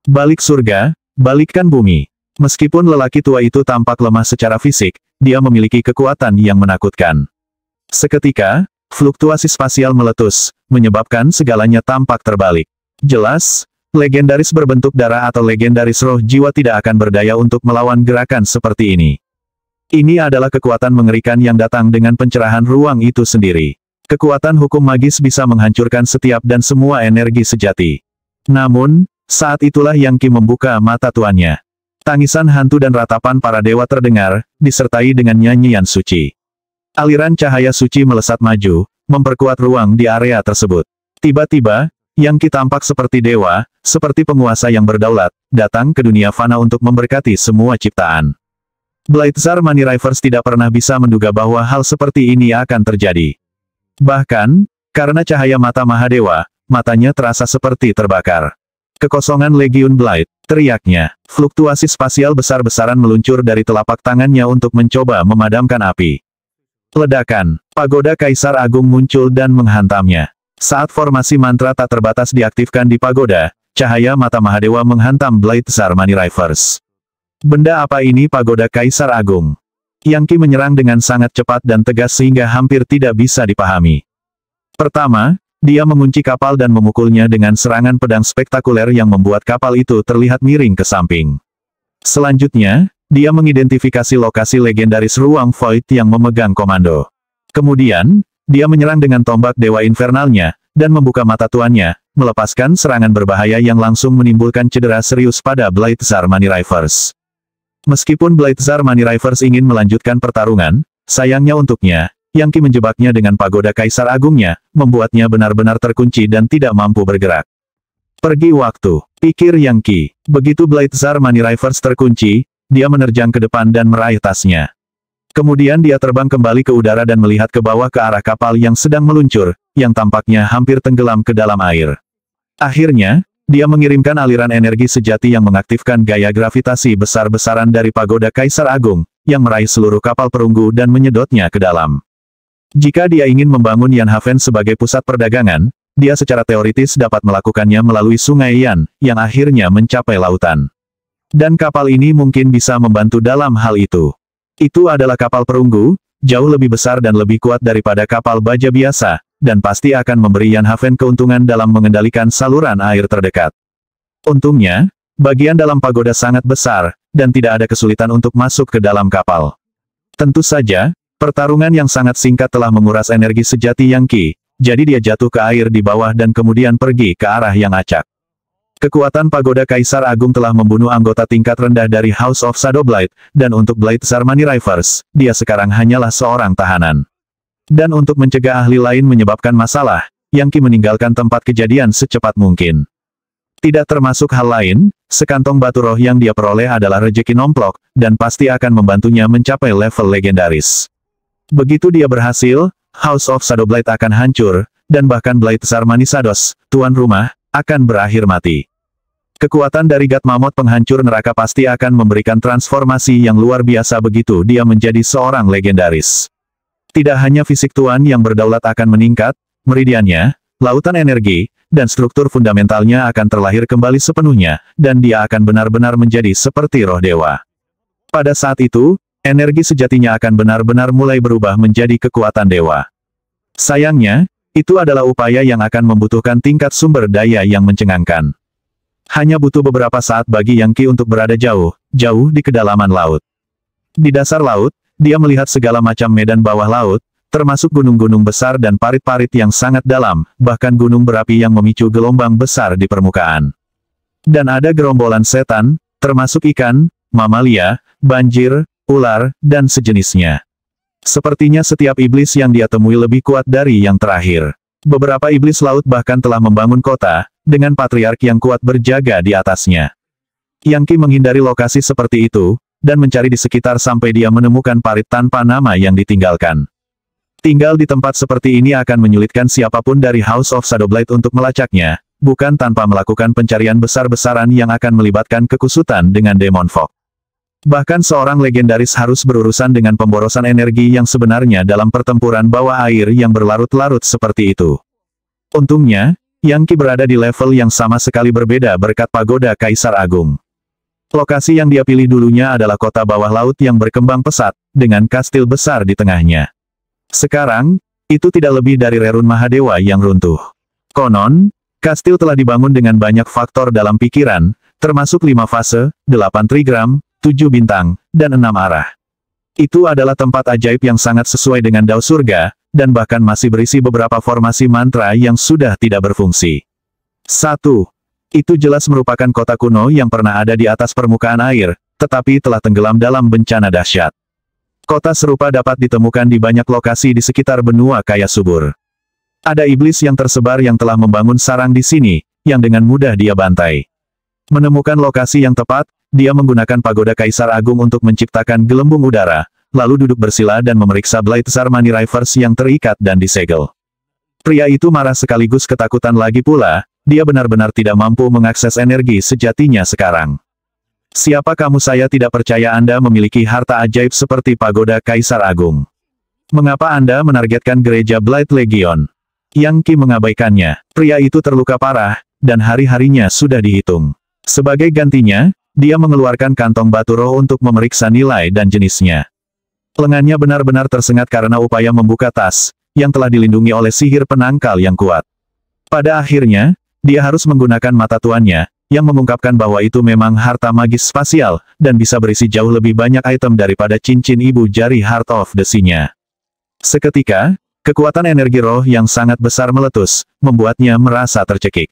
Balik surga, balikkan bumi. Meskipun lelaki tua itu tampak lemah secara fisik, dia memiliki kekuatan yang menakutkan. Seketika, fluktuasi spasial meletus, menyebabkan segalanya tampak terbalik. Jelas, legendaris berbentuk darah atau legendaris roh jiwa tidak akan berdaya untuk melawan gerakan seperti ini. Ini adalah kekuatan mengerikan yang datang dengan pencerahan ruang itu sendiri. Kekuatan hukum magis bisa menghancurkan setiap dan semua energi sejati. Namun, saat itulah Yang Qi membuka mata tuannya. Tangisan hantu dan ratapan para dewa terdengar, disertai dengan nyanyian suci. Aliran cahaya suci melesat maju, memperkuat ruang di area tersebut. Tiba-tiba, Yang Qi tampak seperti dewa, seperti penguasa yang berdaulat, datang ke dunia fana untuk memberkati semua ciptaan. Blade Tsar Mani Reverse tidak pernah bisa menduga bahwa hal seperti ini akan terjadi. Bahkan, karena cahaya mata Mahadewa, matanya terasa seperti terbakar. "Kekosongan Legiun Blade," teriaknya. Fluktuasi spasial besar-besaran meluncur dari telapak tangannya untuk mencoba memadamkan api. Ledakan, pagoda Kaisar Agung muncul dan menghantamnya. Saat formasi mantra tak terbatas diaktifkan di pagoda, cahaya mata Mahadewa menghantam Blade Tsar Mani Reverse. Benda apa ini? Pagoda Kaisar Agung. Yang Qi menyerang dengan sangat cepat dan tegas sehingga hampir tidak bisa dipahami. Pertama, dia mengunci kapal dan memukulnya dengan serangan pedang spektakuler yang membuat kapal itu terlihat miring ke samping. Selanjutnya, dia mengidentifikasi lokasi legendaris ruang Void yang memegang komando. Kemudian, dia menyerang dengan tombak Dewa Infernalnya, dan membuka mata tuannya, melepaskan serangan berbahaya yang langsung menimbulkan cedera serius pada Blade Tsar Mani Reverse. Meskipun Blade Tsar Mani Reverse ingin melanjutkan pertarungan, sayangnya untuknya, Yang Qi menjebaknya dengan pagoda Kaisar Agungnya, membuatnya benar-benar terkunci dan tidak mampu bergerak. Pergi waktu, pikir Yang Qi. Begitu Blade Tsar Mani Reverse terkunci, dia menerjang ke depan dan meraih tasnya. Kemudian dia terbang kembali ke udara dan melihat ke bawah ke arah kapal yang sedang meluncur, yang tampaknya hampir tenggelam ke dalam air. Akhirnya, dia mengirimkan aliran energi sejati yang mengaktifkan gaya gravitasi besar-besaran dari pagoda Kaisar Agung, yang meraih seluruh kapal perunggu dan menyedotnya ke dalam. Jika dia ingin membangun Yanhaven sebagai pusat perdagangan, dia secara teoritis dapat melakukannya melalui Sungai Yan, yang akhirnya mencapai lautan. Dan kapal ini mungkin bisa membantu dalam hal itu. Itu adalah kapal perunggu, jauh lebih besar dan lebih kuat daripada kapal baja biasa, dan pasti akan memberi Yanhaven keuntungan dalam mengendalikan saluran air terdekat. Untungnya, bagian dalam pagoda sangat besar, dan tidak ada kesulitan untuk masuk ke dalam kapal. Tentu saja, pertarungan yang sangat singkat telah menguras energi sejati Yang Qi, jadi dia jatuh ke air di bawah dan kemudian pergi ke arah yang acak. Kekuatan pagoda Kaisar Agung telah membunuh anggota tingkat rendah dari House of Shadow Blade, dan untuk Blade Tsar Mani Reverse, dia sekarang hanyalah seorang tahanan. Dan untuk mencegah ahli lain menyebabkan masalah, Yang Qi meninggalkan tempat kejadian secepat mungkin. Tidak termasuk hal lain, sekantong batu roh yang dia peroleh adalah rejeki nomplok, dan pasti akan membantunya mencapai level legendaris. Begitu dia berhasil, House of Shadow Blade akan hancur, dan bahkan Blade Tsar Mani Shadows, tuan rumah, akan berakhir mati. Kekuatan dari God Mammoth penghancur neraka pasti akan memberikan transformasi yang luar biasa begitu dia menjadi seorang legendaris. Tidak hanya fisik tuan yang berdaulat akan meningkat, meridiannya, lautan energi, dan struktur fundamentalnya akan terlahir kembali sepenuhnya, dan dia akan benar-benar menjadi seperti roh dewa. Pada saat itu, energi sejatinya akan benar-benar mulai berubah menjadi kekuatan dewa. Sayangnya, itu adalah upaya yang akan membutuhkan tingkat sumber daya yang mencengangkan. Hanya butuh beberapa saat bagi Yang Qi untuk berada jauh, jauh di kedalaman laut. Di dasar laut, dia melihat segala macam medan bawah laut, termasuk gunung-gunung besar dan parit-parit yang sangat dalam, bahkan gunung berapi yang memicu gelombang besar di permukaan. Dan ada gerombolan setan, termasuk ikan, mamalia, banjir, ular, dan sejenisnya. Sepertinya setiap iblis yang dia temui lebih kuat dari yang terakhir. Beberapa iblis laut bahkan telah membangun kota, dengan patriark yang kuat berjaga di atasnya. Yang Qi menghindari lokasi seperti itu, dan mencari di sekitar sampai dia menemukan parit tanpa nama yang ditinggalkan. Tinggal di tempat seperti ini akan menyulitkan siapapun dari House of Shadowblight untuk melacaknya, bukan tanpa melakukan pencarian besar-besaran yang akan melibatkan kekusutan dengan Demon Fog. Bahkan seorang legendaris harus berurusan dengan pemborosan energi yang sebenarnya dalam pertempuran bawah air yang berlarut-larut seperti itu. Untungnya, Yang Qi berada di level yang sama sekali berbeda berkat pagoda Kaisar Agung. Lokasi yang dia pilih dulunya adalah kota bawah laut yang berkembang pesat, dengan kastil besar di tengahnya. Sekarang, itu tidak lebih dari rerun Mahadewa yang runtuh. Konon, kastil telah dibangun dengan banyak faktor dalam pikiran, termasuk 5 fase, 8 trigram, 7 bintang, dan 6 arah. Itu adalah tempat ajaib yang sangat sesuai dengan Dao Surga, dan bahkan masih berisi beberapa formasi mantra yang sudah tidak berfungsi. 1. Itu jelas merupakan kota kuno yang pernah ada di atas permukaan air, tetapi telah tenggelam dalam bencana dahsyat. Kota serupa dapat ditemukan di banyak lokasi di sekitar benua kaya subur. Ada iblis yang tersebar yang telah membangun sarang di sini, yang dengan mudah dia bantai. Menemukan lokasi yang tepat, dia menggunakan pagoda Kaisar Agung untuk menciptakan gelembung udara, lalu duduk bersila dan memeriksa Blade-Tsar Money Rivers yang terikat dan disegel. Pria itu marah sekaligus ketakutan lagi pula, dia benar-benar tidak mampu mengakses energi sejatinya sekarang. Siapa kamu? Saya tidak percaya Anda memiliki harta ajaib seperti pagoda Kaisar Agung. Mengapa Anda menargetkan gereja Blight Legion? Yang Qi mengabaikannya. Pria itu terluka parah, dan hari-harinya sudah dihitung. Sebagai gantinya, dia mengeluarkan kantong batu roh untuk memeriksa nilai dan jenisnya. Lengannya benar-benar tersengat karena upaya membuka tas, yang telah dilindungi oleh sihir penangkal yang kuat. Pada akhirnya, dia harus menggunakan mata tuannya, yang mengungkapkan bahwa itu memang harta magis spasial, dan bisa berisi jauh lebih banyak item daripada cincin ibu jari Heart of the Sea-nya. Seketika, kekuatan energi roh yang sangat besar meletus, membuatnya merasa tercekik.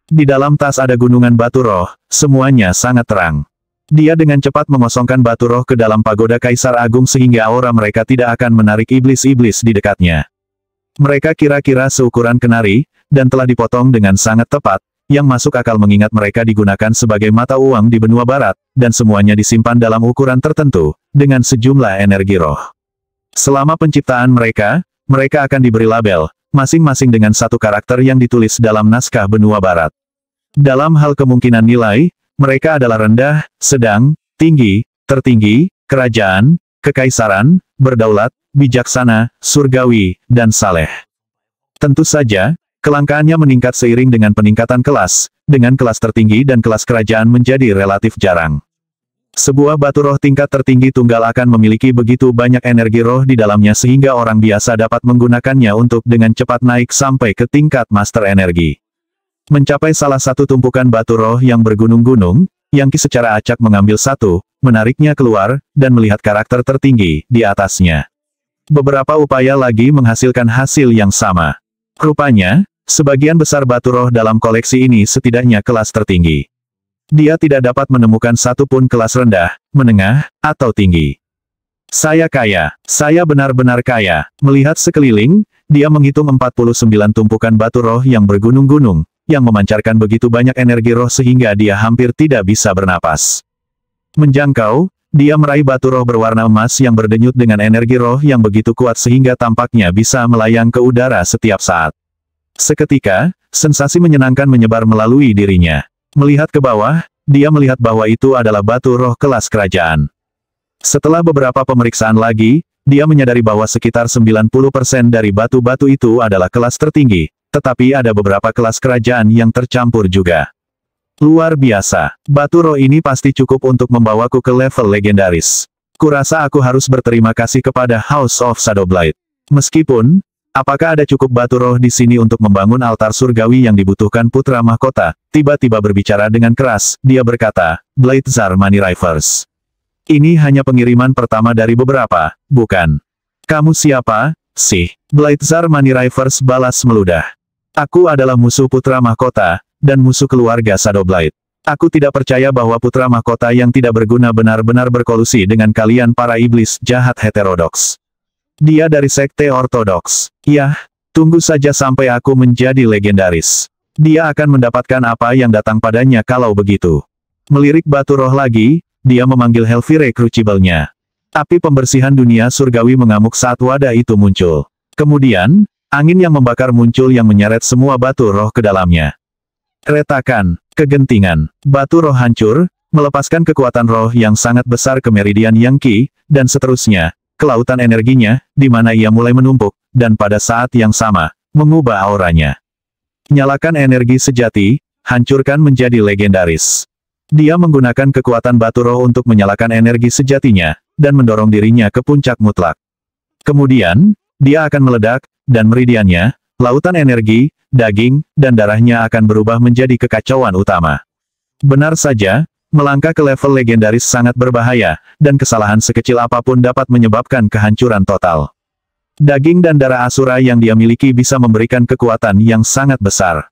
Di dalam tas ada gunungan batu roh, semuanya sangat terang. Dia dengan cepat mengosongkan batu roh ke dalam pagoda Kaisar Agung sehingga aura mereka tidak akan menarik iblis-iblis di dekatnya. Mereka kira-kira seukuran kenari, dan telah dipotong dengan sangat tepat, yang masuk akal mengingat mereka digunakan sebagai mata uang di benua barat, dan semuanya disimpan dalam ukuran tertentu, dengan sejumlah energi roh. Selama penciptaan mereka akan diberi label, masing-masing dengan satu karakter yang ditulis dalam naskah benua barat. Dalam hal kemungkinan nilai, mereka adalah rendah, sedang, tinggi, tertinggi, kerajaan, kekaisaran, berdaulat, bijaksana, surgawi, dan saleh. Tentu saja, kelangkaannya meningkat seiring dengan peningkatan kelas, dengan kelas tertinggi dan kelas kerajaan menjadi relatif jarang. Sebuah batu roh tingkat tertinggi tunggal akan memiliki begitu banyak energi roh di dalamnya sehingga orang biasa dapat menggunakannya untuk dengan cepat naik sampai ke tingkat master energi. Mencapai salah satu tumpukan batu roh yang bergunung-gunung, Yang Qi secara acak mengambil satu, menariknya keluar, dan melihat karakter tertinggi di atasnya. Beberapa upaya lagi menghasilkan hasil yang sama. Rupanya, sebagian besar batu roh dalam koleksi ini setidaknya kelas tertinggi. Dia tidak dapat menemukan satu pun kelas rendah, menengah, atau tinggi. Saya kaya. Saya benar-benar kaya. Melihat sekeliling, dia menghitung 49 tumpukan batu roh yang bergunung-gunung, yang memancarkan begitu banyak energi roh sehingga dia hampir tidak bisa bernapas. Menjangkau, dia meraih batu roh berwarna emas yang berdenyut dengan energi roh yang begitu kuat sehingga tampaknya bisa melayang ke udara setiap saat. Seketika, sensasi menyenangkan menyebar melalui dirinya. Melihat ke bawah, dia melihat bahwa itu adalah batu roh kelas kerajaan. Setelah beberapa pemeriksaan lagi, dia menyadari bahwa sekitar 90% dari batu-batu itu adalah kelas tertinggi, tetapi ada beberapa kelas kerajaan yang tercampur juga. Luar biasa, batu roh ini pasti cukup untuk membawaku ke level legendaris. Kurasa aku harus berterima kasih kepada House of Shadowblight. Meskipun, apakah ada cukup batu roh di sini untuk membangun altar surgawi yang dibutuhkan putra mahkota? Tiba-tiba berbicara dengan keras, dia berkata, Blade-Tsar Money Rivers. Ini hanya pengiriman pertama dari beberapa, bukan? Kamu siapa, sih? Blade-Tsar Money Rivers balas meludah. Aku adalah musuh putra mahkota, dan musuh keluarga Shadowblight. Aku tidak percaya bahwa putra mahkota yang tidak berguna benar-benar berkolusi dengan kalian para iblis jahat heterodoks. Dia dari sekte ortodoks. Yah, tunggu saja sampai aku menjadi legendaris. Dia akan mendapatkan apa yang datang padanya kalau begitu. Melirik batu roh lagi, dia memanggil Hellfire Crucible-nya. Api pembersihan dunia surgawi mengamuk saat wadah itu muncul. Kemudian, angin yang membakar muncul yang menyeret semua batu roh ke dalamnya. Retakan, kegentingan, batu roh hancur, melepaskan kekuatan roh yang sangat besar ke meridian Yang Qi, dan seterusnya, ke lautan energinya, di mana ia mulai menumpuk, dan pada saat yang sama, mengubah auranya. Nyalakan energi sejati, hancurkan menjadi legendaris. Dia menggunakan kekuatan batu roh untuk menyalakan energi sejatinya, dan mendorong dirinya ke puncak mutlak. Kemudian, dia akan meledak, dan meridiannya, lautan energi, daging, dan darahnya akan berubah menjadi kekacauan utama. Benar saja, melangkah ke level legendaris sangat berbahaya, dan kesalahan sekecil apapun dapat menyebabkan kehancuran total. Daging dan darah Asura yang dia miliki bisa memberikan kekuatan yang sangat besar.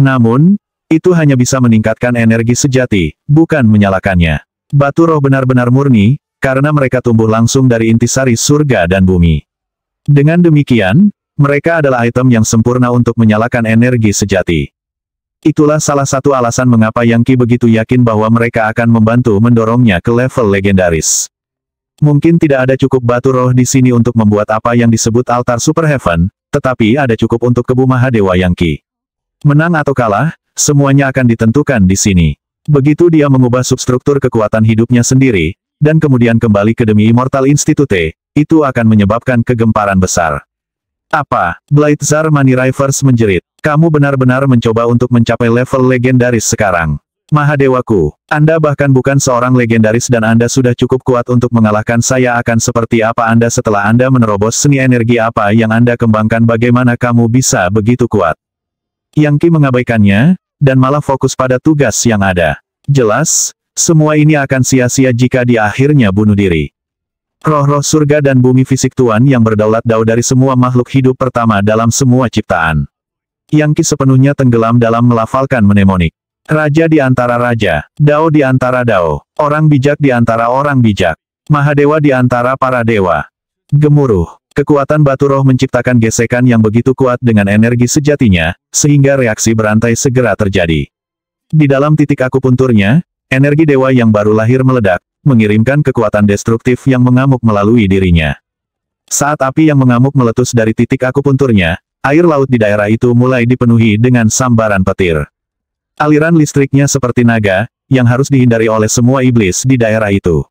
Namun, itu hanya bisa meningkatkan energi sejati, bukan menyalakannya. Batu roh benar-benar murni, karena mereka tumbuh langsung dari intisari surga dan bumi. Dengan demikian, mereka adalah item yang sempurna untuk menyalakan energi sejati. Itulah salah satu alasan mengapa Yang Qi begitu yakin bahwa mereka akan membantu mendorongnya ke level legendaris. Mungkin tidak ada cukup batu roh di sini untuk membuat apa yang disebut altar Super Heaven, tetapi ada cukup untuk Kebu Mahadewa Yang Qi. Menang atau kalah, semuanya akan ditentukan di sini. Begitu dia mengubah substruktur kekuatan hidupnya sendiri, dan kemudian kembali ke Demi Immortal Institute, itu akan menyebabkan kegemparan besar. Apa? Blades-Zar Money Rivers menjerit. Kamu benar-benar mencoba untuk mencapai level legendaris sekarang. Mahadewaku, Anda bahkan bukan seorang legendaris dan Anda sudah cukup kuat untuk mengalahkan saya. Akan seperti apa Anda setelah Anda menerobos seni energi apa yang Anda kembangkan? Bagaimana kamu bisa begitu kuat? Yang Qi mengabaikannya, dan malah fokus pada tugas yang ada. Jelas, semua ini akan sia-sia jika dia akhirnya bunuh diri. Roh-roh surga dan bumi fisik Tuan yang berdaulat Dao dari semua makhluk hidup pertama dalam semua ciptaan. Yang Qi sepenuhnya tenggelam dalam melafalkan mnemonik. Raja di antara raja, Dao di antara Dao, orang bijak di antara orang bijak, Mahadewa di antara para dewa. Gemuruh, kekuatan batu roh menciptakan gesekan yang begitu kuat dengan energi sejatinya, sehingga reaksi berantai segera terjadi. Di dalam titik akupunturnya, energi dewa yang baru lahir meledak, mengirimkan kekuatan destruktif yang mengamuk melalui dirinya. Saat api yang mengamuk meletus dari titik akupunturnya, air laut di daerah itu mulai dipenuhi dengan sambaran petir. Aliran listriknya seperti naga, yang harus dihindari oleh semua iblis di daerah itu.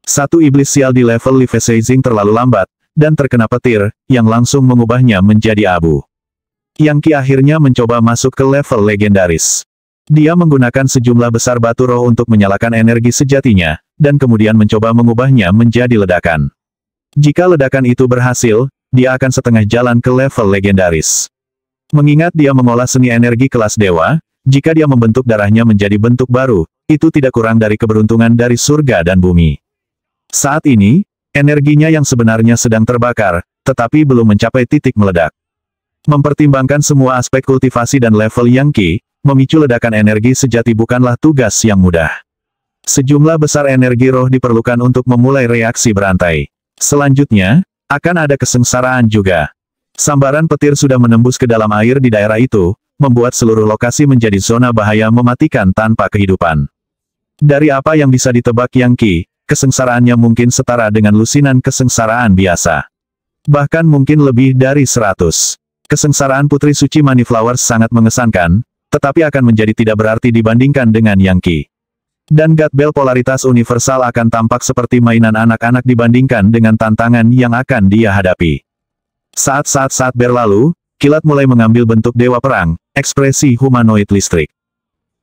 Satu iblis sial di level Life Seizing terlalu lambat, dan terkena petir, yang langsung mengubahnya menjadi abu. Yang Qi akhirnya mencoba masuk ke level legendaris. Dia menggunakan sejumlah besar batu roh untuk menyalakan energi sejatinya, dan kemudian mencoba mengubahnya menjadi ledakan. Jika ledakan itu berhasil, dia akan setengah jalan ke level legendaris. Mengingat dia mengolah seni energi kelas dewa, jika dia membentuk darahnya menjadi bentuk baru, itu tidak kurang dari keberuntungan dari surga dan bumi. Saat ini, energinya yang sebenarnya sedang terbakar, tetapi belum mencapai titik meledak. Mempertimbangkan semua aspek kultivasi dan level Yang Qi, memicu ledakan energi sejati bukanlah tugas yang mudah. Sejumlah besar energi roh diperlukan untuk memulai reaksi berantai. Selanjutnya, akan ada kesengsaraan juga. Sambaran petir sudah menembus ke dalam air di daerah itu, membuat seluruh lokasi menjadi zona bahaya mematikan tanpa kehidupan. Dari apa yang bisa ditebak Yang Qi, kesengsaraannya mungkin setara dengan lusinan kesengsaraan biasa. Bahkan mungkin lebih dari 100. Kesengsaraan Putri Suci Moneyflowers sangat mengesankan, tetapi akan menjadi tidak berarti dibandingkan dengan Yang Qi. Dan God Bell polaritas universal akan tampak seperti mainan anak-anak dibandingkan dengan tantangan yang akan dia hadapi. Saat berlalu, kilat mulai mengambil bentuk dewa perang, ekspresi humanoid listrik.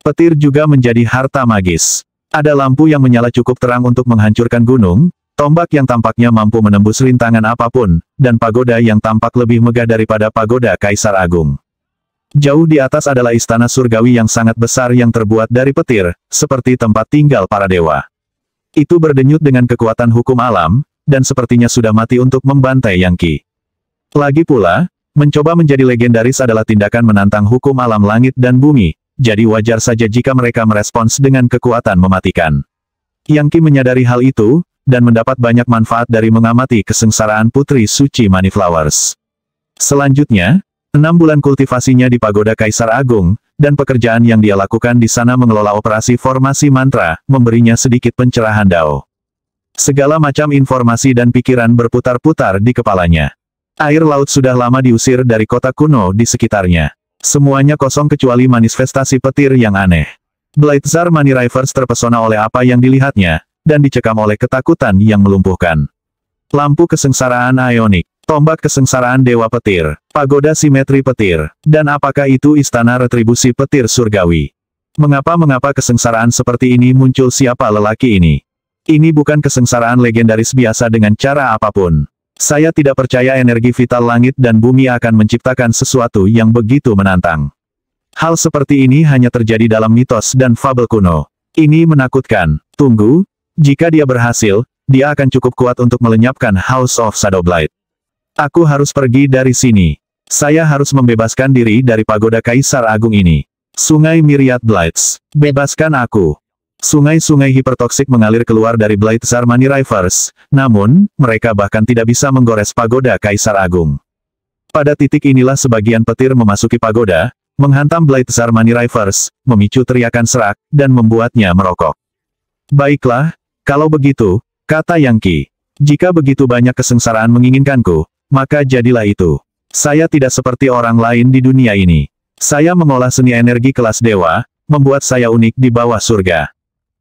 Petir juga menjadi harta magis. Ada lampu yang menyala cukup terang untuk menghancurkan gunung, tombak yang tampaknya mampu menembus rintangan apapun, dan pagoda yang tampak lebih megah daripada pagoda Kaisar Agung. Jauh di atas adalah istana surgawi yang sangat besar yang terbuat dari petir, seperti tempat tinggal para dewa. Itu berdenyut dengan kekuatan hukum alam, dan sepertinya sudah mati untuk membantai Yang Qi. Lagi pula, mencoba menjadi legendaris adalah tindakan menantang hukum alam langit dan bumi, jadi wajar saja jika mereka merespons dengan kekuatan mematikan. Yang Qi menyadari hal itu, dan mendapat banyak manfaat dari mengamati kesengsaraan Putri Suci Moneyflowers. Selanjutnya, 6 bulan kultivasinya di Pagoda Kaisar Agung, dan pekerjaan yang dia lakukan di sana mengelola operasi formasi mantra, memberinya sedikit pencerahan Dao. Segala macam informasi dan pikiran berputar-putar di kepalanya. Air laut sudah lama diusir dari kota kuno di sekitarnya. Semuanya kosong kecuali manifestasi petir yang aneh. Blade-Tsar Moneyflowers terpesona oleh apa yang dilihatnya, dan dicekam oleh ketakutan yang melumpuhkan. Lampu kesengsaraan Ionik, tombak kesengsaraan Dewa Petir, pagoda simetri petir, dan apakah itu istana retribusi petir surgawi? Mengapa kesengsaraan seperti ini muncul? Siapa lelaki ini? Ini bukan kesengsaraan legendaris biasa dengan cara apapun. Saya tidak percaya energi vital langit dan bumi akan menciptakan sesuatu yang begitu menantang. Hal seperti ini hanya terjadi dalam mitos dan fabel kuno. Ini menakutkan. Tunggu, jika dia berhasil, dia akan cukup kuat untuk melenyapkan House of Shadowblight. Aku harus pergi dari sini. Saya harus membebaskan diri dari pagoda Kaisar Agung ini. Sungai Myriad Blights, bebaskan aku. Sungai-sungai hipertoksik mengalir keluar dari Blade-Tsar Moneyflowers, namun, mereka bahkan tidak bisa menggores pagoda Kaisar Agung. Pada titik inilah sebagian petir memasuki pagoda, menghantam Blade-Tsar Moneyflowers, memicu teriakan serak, dan membuatnya merokok. Baiklah, kalau begitu, kata Yang Qi. Jika begitu banyak kesengsaraan menginginkanku, maka jadilah itu. Saya tidak seperti orang lain di dunia ini. Saya mengolah seni energi kelas dewa, membuat saya unik di bawah surga.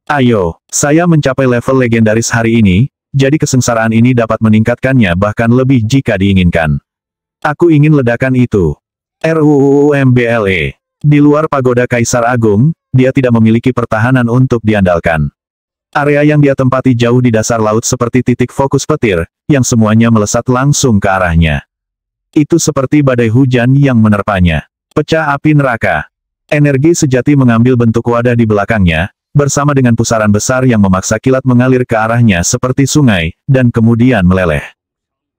Ayo, saya mencapai level legendaris hari ini, jadi kesengsaraan ini dapat meningkatkannya bahkan lebih jika diinginkan. Aku ingin ledakan itu. RUUMBLE. Di luar pagoda Kaisar Agung, dia tidak memiliki pertahanan untuk diandalkan. Area yang dia tempati jauh di dasar laut seperti titik fokus petir, yang semuanya melesat langsung ke arahnya. Itu seperti badai hujan yang menerpanya. Pecah api neraka. Energi sejati mengambil bentuk wadah di belakangnya, bersama dengan pusaran besar yang memaksa kilat mengalir ke arahnya seperti sungai, dan kemudian meleleh.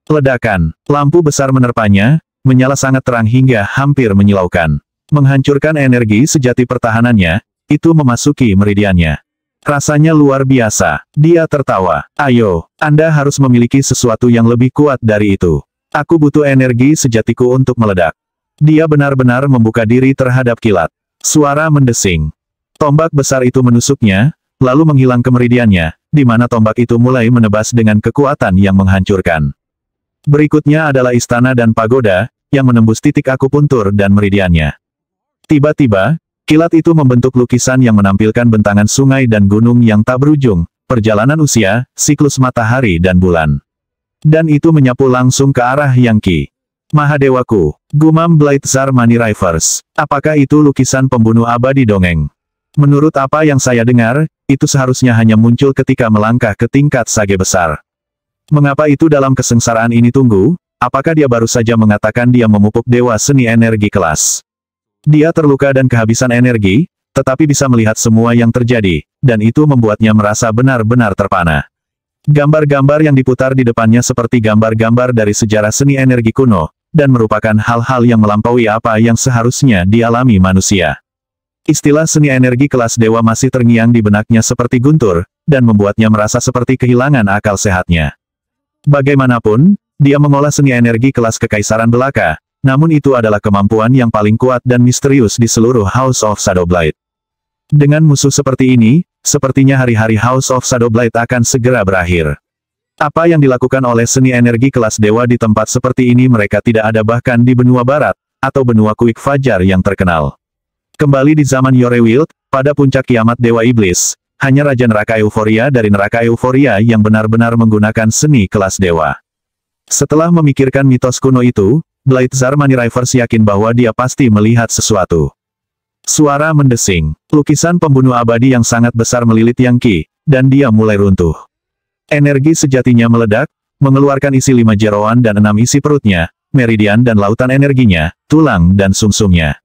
Ledakan. Lampu besar menerpanya, menyala sangat terang hingga hampir menyilaukan. Menghancurkan energi sejati pertahanannya, itu memasuki meridiannya. Rasanya luar biasa. Dia tertawa. Ayo, Anda harus memiliki sesuatu yang lebih kuat dari itu. Aku butuh energi sejatiku untuk meledak. Dia benar-benar membuka diri terhadap kilat. Suara mendesing. Tombak besar itu menusuknya, lalu menghilang ke meridiannya, di mana tombak itu mulai menebas dengan kekuatan yang menghancurkan. Berikutnya adalah istana dan pagoda, yang menembus titik akupuntur dan meridiannya. Tiba-tiba, kilat itu membentuk lukisan yang menampilkan bentangan sungai dan gunung yang tak berujung, perjalanan usia, siklus matahari dan bulan. Dan itu menyapu langsung ke arah Yang Qi. Mahadewaku, gumam Blade-Tsar Moneyflowers. Apakah itu lukisan pembunuh abadi dongeng? Menurut apa yang saya dengar, itu seharusnya hanya muncul ketika melangkah ke tingkat sage besar. Mengapa itu dalam kesengsaraan ini? Tunggu, apakah dia baru saja mengatakan dia memupuk dewa seni energi kelas? Dia terluka dan kehabisan energi, tetapi bisa melihat semua yang terjadi, dan itu membuatnya merasa benar-benar terpana. Gambar-gambar yang diputar di depannya seperti gambar-gambar dari sejarah seni energi kuno, dan merupakan hal-hal yang melampaui apa yang seharusnya dialami manusia. Istilah seni energi kelas dewa masih terngiang di benaknya seperti guntur, dan membuatnya merasa seperti kehilangan akal sehatnya. Bagaimanapun, dia mengolah seni energi kelas kekaisaran belaka, namun itu adalah kemampuan yang paling kuat dan misterius di seluruh House of Shadowblight. Dengan musuh seperti ini, sepertinya hari-hari House of Shadowblight akan segera berakhir. Apa yang dilakukan oleh seni energi kelas dewa di tempat seperti ini mereka tidak ada bahkan di benua barat, atau benua Kuik Fajar yang terkenal. Kembali di zaman Yorewild, pada puncak kiamat Dewa Iblis, hanya Raja Neraka Euforia dari Neraka Euforia yang benar-benar menggunakan seni kelas dewa. Setelah memikirkan mitos kuno itu, Blade-Tsar Moneyflowers yakin bahwa dia pasti melihat sesuatu. Suara mendesing. Lukisan pembunuh abadi yang sangat besar melilit Yang Qi, dan dia mulai runtuh. Energi sejatinya meledak, mengeluarkan isi 5 jeroan dan 6 isi perutnya, meridian dan lautan energinya, tulang dan sumsumnya.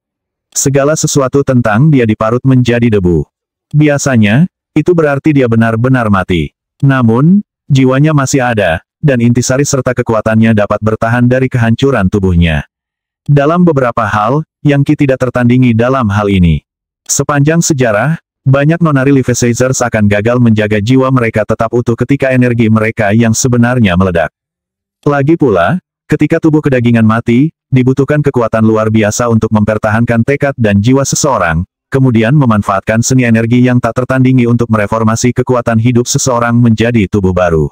Segala sesuatu tentang dia diparut menjadi debu. Biasanya, itu berarti dia benar-benar mati. Namun, jiwanya masih ada, dan intisari serta kekuatannya dapat bertahan dari kehancuran tubuhnya. Dalam beberapa hal, Yang Qi tidak tertandingi dalam hal ini. Sepanjang sejarah, banyak nonari Levisazers akan gagal menjaga jiwa mereka tetap utuh ketika energi mereka yang sebenarnya meledak. Lagi pula, ketika tubuh kedagingan mati, dibutuhkan kekuatan luar biasa untuk mempertahankan tekad dan jiwa seseorang, kemudian memanfaatkan seni energi yang tak tertandingi untuk mereformasi kekuatan hidup seseorang menjadi tubuh baru.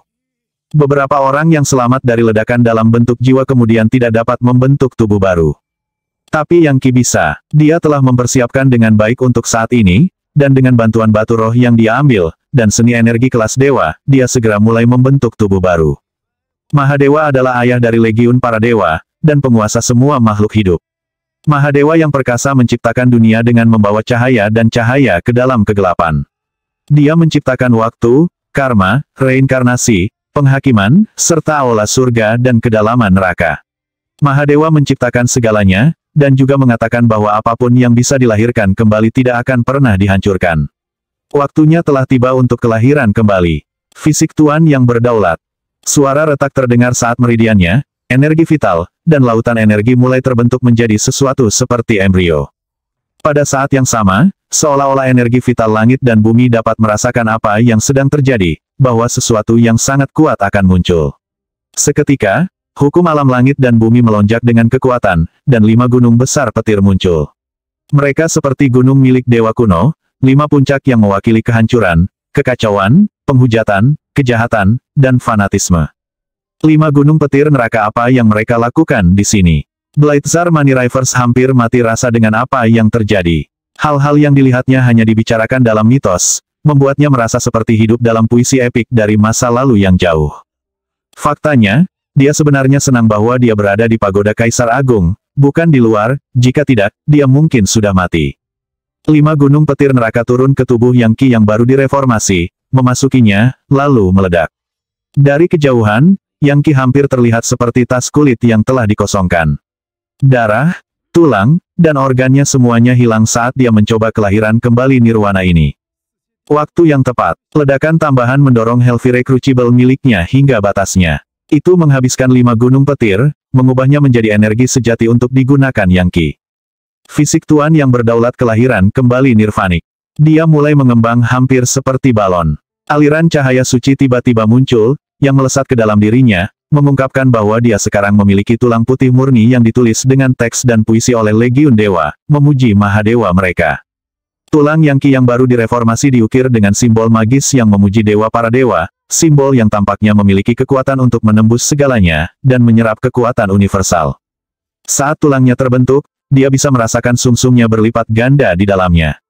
Beberapa orang yang selamat dari ledakan dalam bentuk jiwa kemudian tidak dapat membentuk tubuh baru. Tapi Yang Qi bisa, dia telah mempersiapkan dengan baik untuk saat ini, dan dengan bantuan batu roh yang dia ambil, dan seni energi kelas dewa, dia segera mulai membentuk tubuh baru. Mahadewa adalah ayah dari legiun para dewa, dan penguasa semua makhluk hidup. Mahadewa yang perkasa menciptakan dunia dengan membawa cahaya dan cahaya ke dalam kegelapan. Dia menciptakan waktu, karma, reinkarnasi, penghakiman, serta aula surga dan kedalaman neraka. Mahadewa menciptakan segalanya, dan juga mengatakan bahwa apapun yang bisa dilahirkan kembali tidak akan pernah dihancurkan. Waktunya telah tiba untuk kelahiran kembali. Fisik Tuan yang berdaulat. Suara retak terdengar saat meridiannya, energi vital, dan lautan energi mulai terbentuk menjadi sesuatu seperti embrio. Pada saat yang sama, seolah-olah energi vital langit dan bumi dapat merasakan apa yang sedang terjadi, bahwa sesuatu yang sangat kuat akan muncul. Seketika, hukum alam langit dan bumi melonjak dengan kekuatan, dan 5 gunung besar petir muncul. Mereka seperti gunung milik dewa kuno, 5 puncak yang mewakili kehancuran, kekacauan, penghujatan, kejahatan, dan fanatisme. 5 gunung petir neraka apa yang mereka lakukan di sini. Blazar Money Rivers hampir mati rasa dengan apa yang terjadi. Hal-hal yang dilihatnya hanya dibicarakan dalam mitos, membuatnya merasa seperti hidup dalam puisi epik dari masa lalu yang jauh. Faktanya, dia sebenarnya senang bahwa dia berada di pagoda Kaisar Agung, bukan di luar, jika tidak, dia mungkin sudah mati. 5 gunung petir neraka turun ke tubuh Yang Qi yang baru direformasi, memasukinya, lalu meledak. Dari kejauhan, Yang Qi hampir terlihat seperti tas kulit yang telah dikosongkan. Darah, tulang, dan organnya semuanya hilang saat dia mencoba kelahiran kembali nirwana ini. Waktu yang tepat, ledakan tambahan mendorong Hellfire Crucible miliknya hingga batasnya. Itu menghabiskan 5 gunung petir, mengubahnya menjadi energi sejati untuk digunakan Yang Qi. Fisik Tuan yang berdaulat kelahiran kembali nirvanik. Dia mulai mengembang hampir seperti balon. Aliran cahaya suci tiba-tiba muncul, yang melesat ke dalam dirinya, mengungkapkan bahwa dia sekarang memiliki tulang putih murni yang ditulis dengan teks dan puisi oleh Legiun Dewa, memuji Mahadewa mereka. Tulang Yang Qi yang baru direformasi diukir dengan simbol magis yang memuji dewa para dewa, simbol yang tampaknya memiliki kekuatan untuk menembus segalanya, dan menyerap kekuatan universal. Saat tulangnya terbentuk, dia bisa merasakan sumsumnya berlipat ganda di dalamnya.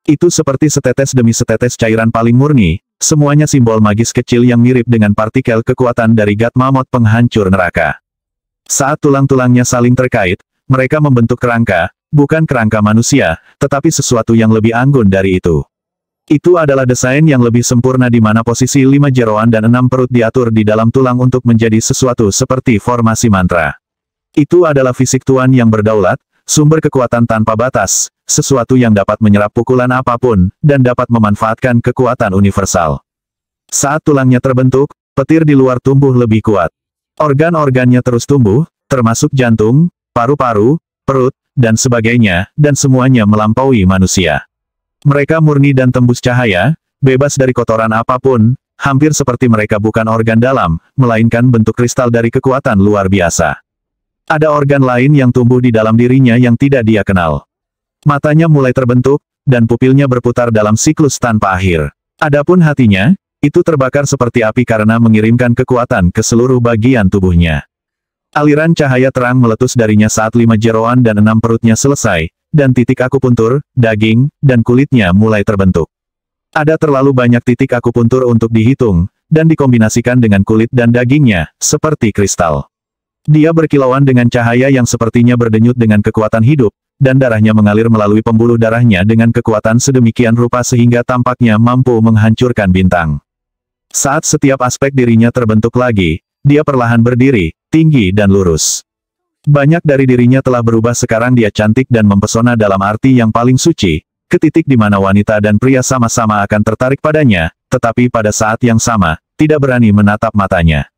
Itu seperti setetes demi setetes cairan paling murni, semuanya simbol magis kecil yang mirip dengan partikel kekuatan dari God Mammoth penghancur neraka. Saat tulang-tulangnya saling terkait, mereka membentuk kerangka, bukan kerangka manusia, tetapi sesuatu yang lebih anggun dari itu. Itu adalah desain yang lebih sempurna di mana posisi 5 jeroan dan 6 perut diatur di dalam tulang untuk menjadi sesuatu seperti formasi mantra. Itu adalah fisik Tuan yang berdaulat, sumber kekuatan tanpa batas, sesuatu yang dapat menyerap pukulan apapun, dan dapat memanfaatkan kekuatan universal. Saat tulangnya terbentuk, petir di luar tumbuh lebih kuat. Organ-organnya terus tumbuh, termasuk jantung, paru-paru, perut, dan sebagainya, dan semuanya melampaui manusia. Mereka murni dan tembus cahaya, bebas dari kotoran apapun, hampir seperti mereka bukan organ dalam, melainkan bentuk kristal dari kekuatan luar biasa. Ada organ lain yang tumbuh di dalam dirinya yang tidak dia kenal. Matanya mulai terbentuk, dan pupilnya berputar dalam siklus tanpa akhir. Adapun hatinya, itu terbakar seperti api karena mengirimkan kekuatan ke seluruh bagian tubuhnya. Aliran cahaya terang meletus darinya saat 5 jeroan dan 6 perutnya selesai, dan titik akupuntur, daging, dan kulitnya mulai terbentuk. Ada terlalu banyak titik akupuntur untuk dihitung, dan dikombinasikan dengan kulit dan dagingnya, seperti kristal. Dia berkilauan dengan cahaya yang sepertinya berdenyut dengan kekuatan hidup, dan darahnya mengalir melalui pembuluh darahnya dengan kekuatan sedemikian rupa sehingga tampaknya mampu menghancurkan bintang. Saat setiap aspek dirinya terbentuk lagi, dia perlahan berdiri, tinggi dan lurus. Banyak dari dirinya telah berubah sekarang dia cantik dan mempesona dalam arti yang paling suci, ke titik di mana wanita dan pria sama-sama akan tertarik padanya, tetapi pada saat yang sama, tidak berani menatap matanya.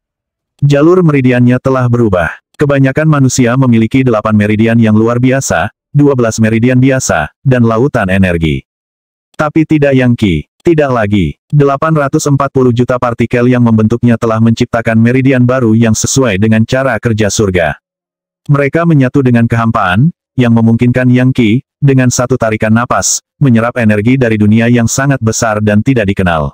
Jalur meridiannya telah berubah. Kebanyakan manusia memiliki 8 meridian yang luar biasa, 12 meridian biasa, dan lautan energi. Tapi tidak yang Qi. Tidak lagi. 840 juta partikel yang membentuknya telah menciptakan meridian baru yang sesuai dengan cara kerja surga. Mereka menyatu dengan kehampaan, yang memungkinkan Yang Qi, dengan satu tarikan napas, menyerap energi dari dunia yang sangat besar dan tidak dikenal.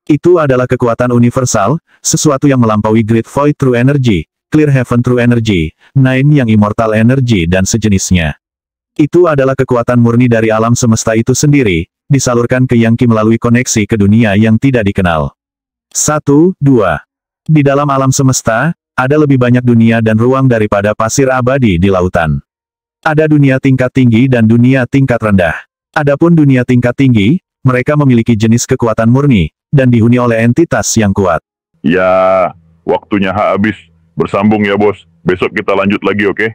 Itu adalah kekuatan universal, sesuatu yang melampaui Great Void True Energy, Clear Heaven True Energy, Nine yang Immortal Energy dan sejenisnya. Itu adalah kekuatan murni dari alam semesta itu sendiri, disalurkan ke Yang Qi melalui koneksi ke dunia yang tidak dikenal. 1, 2. Di dalam alam semesta, ada lebih banyak dunia dan ruang daripada pasir abadi di lautan. Ada dunia tingkat tinggi dan dunia tingkat rendah. Adapun dunia tingkat tinggi, mereka memiliki jenis kekuatan murni, dan dihuni oleh entitas yang kuat. Ya, waktunya habis. Bersambung ya bos. Besok kita lanjut lagi, oke?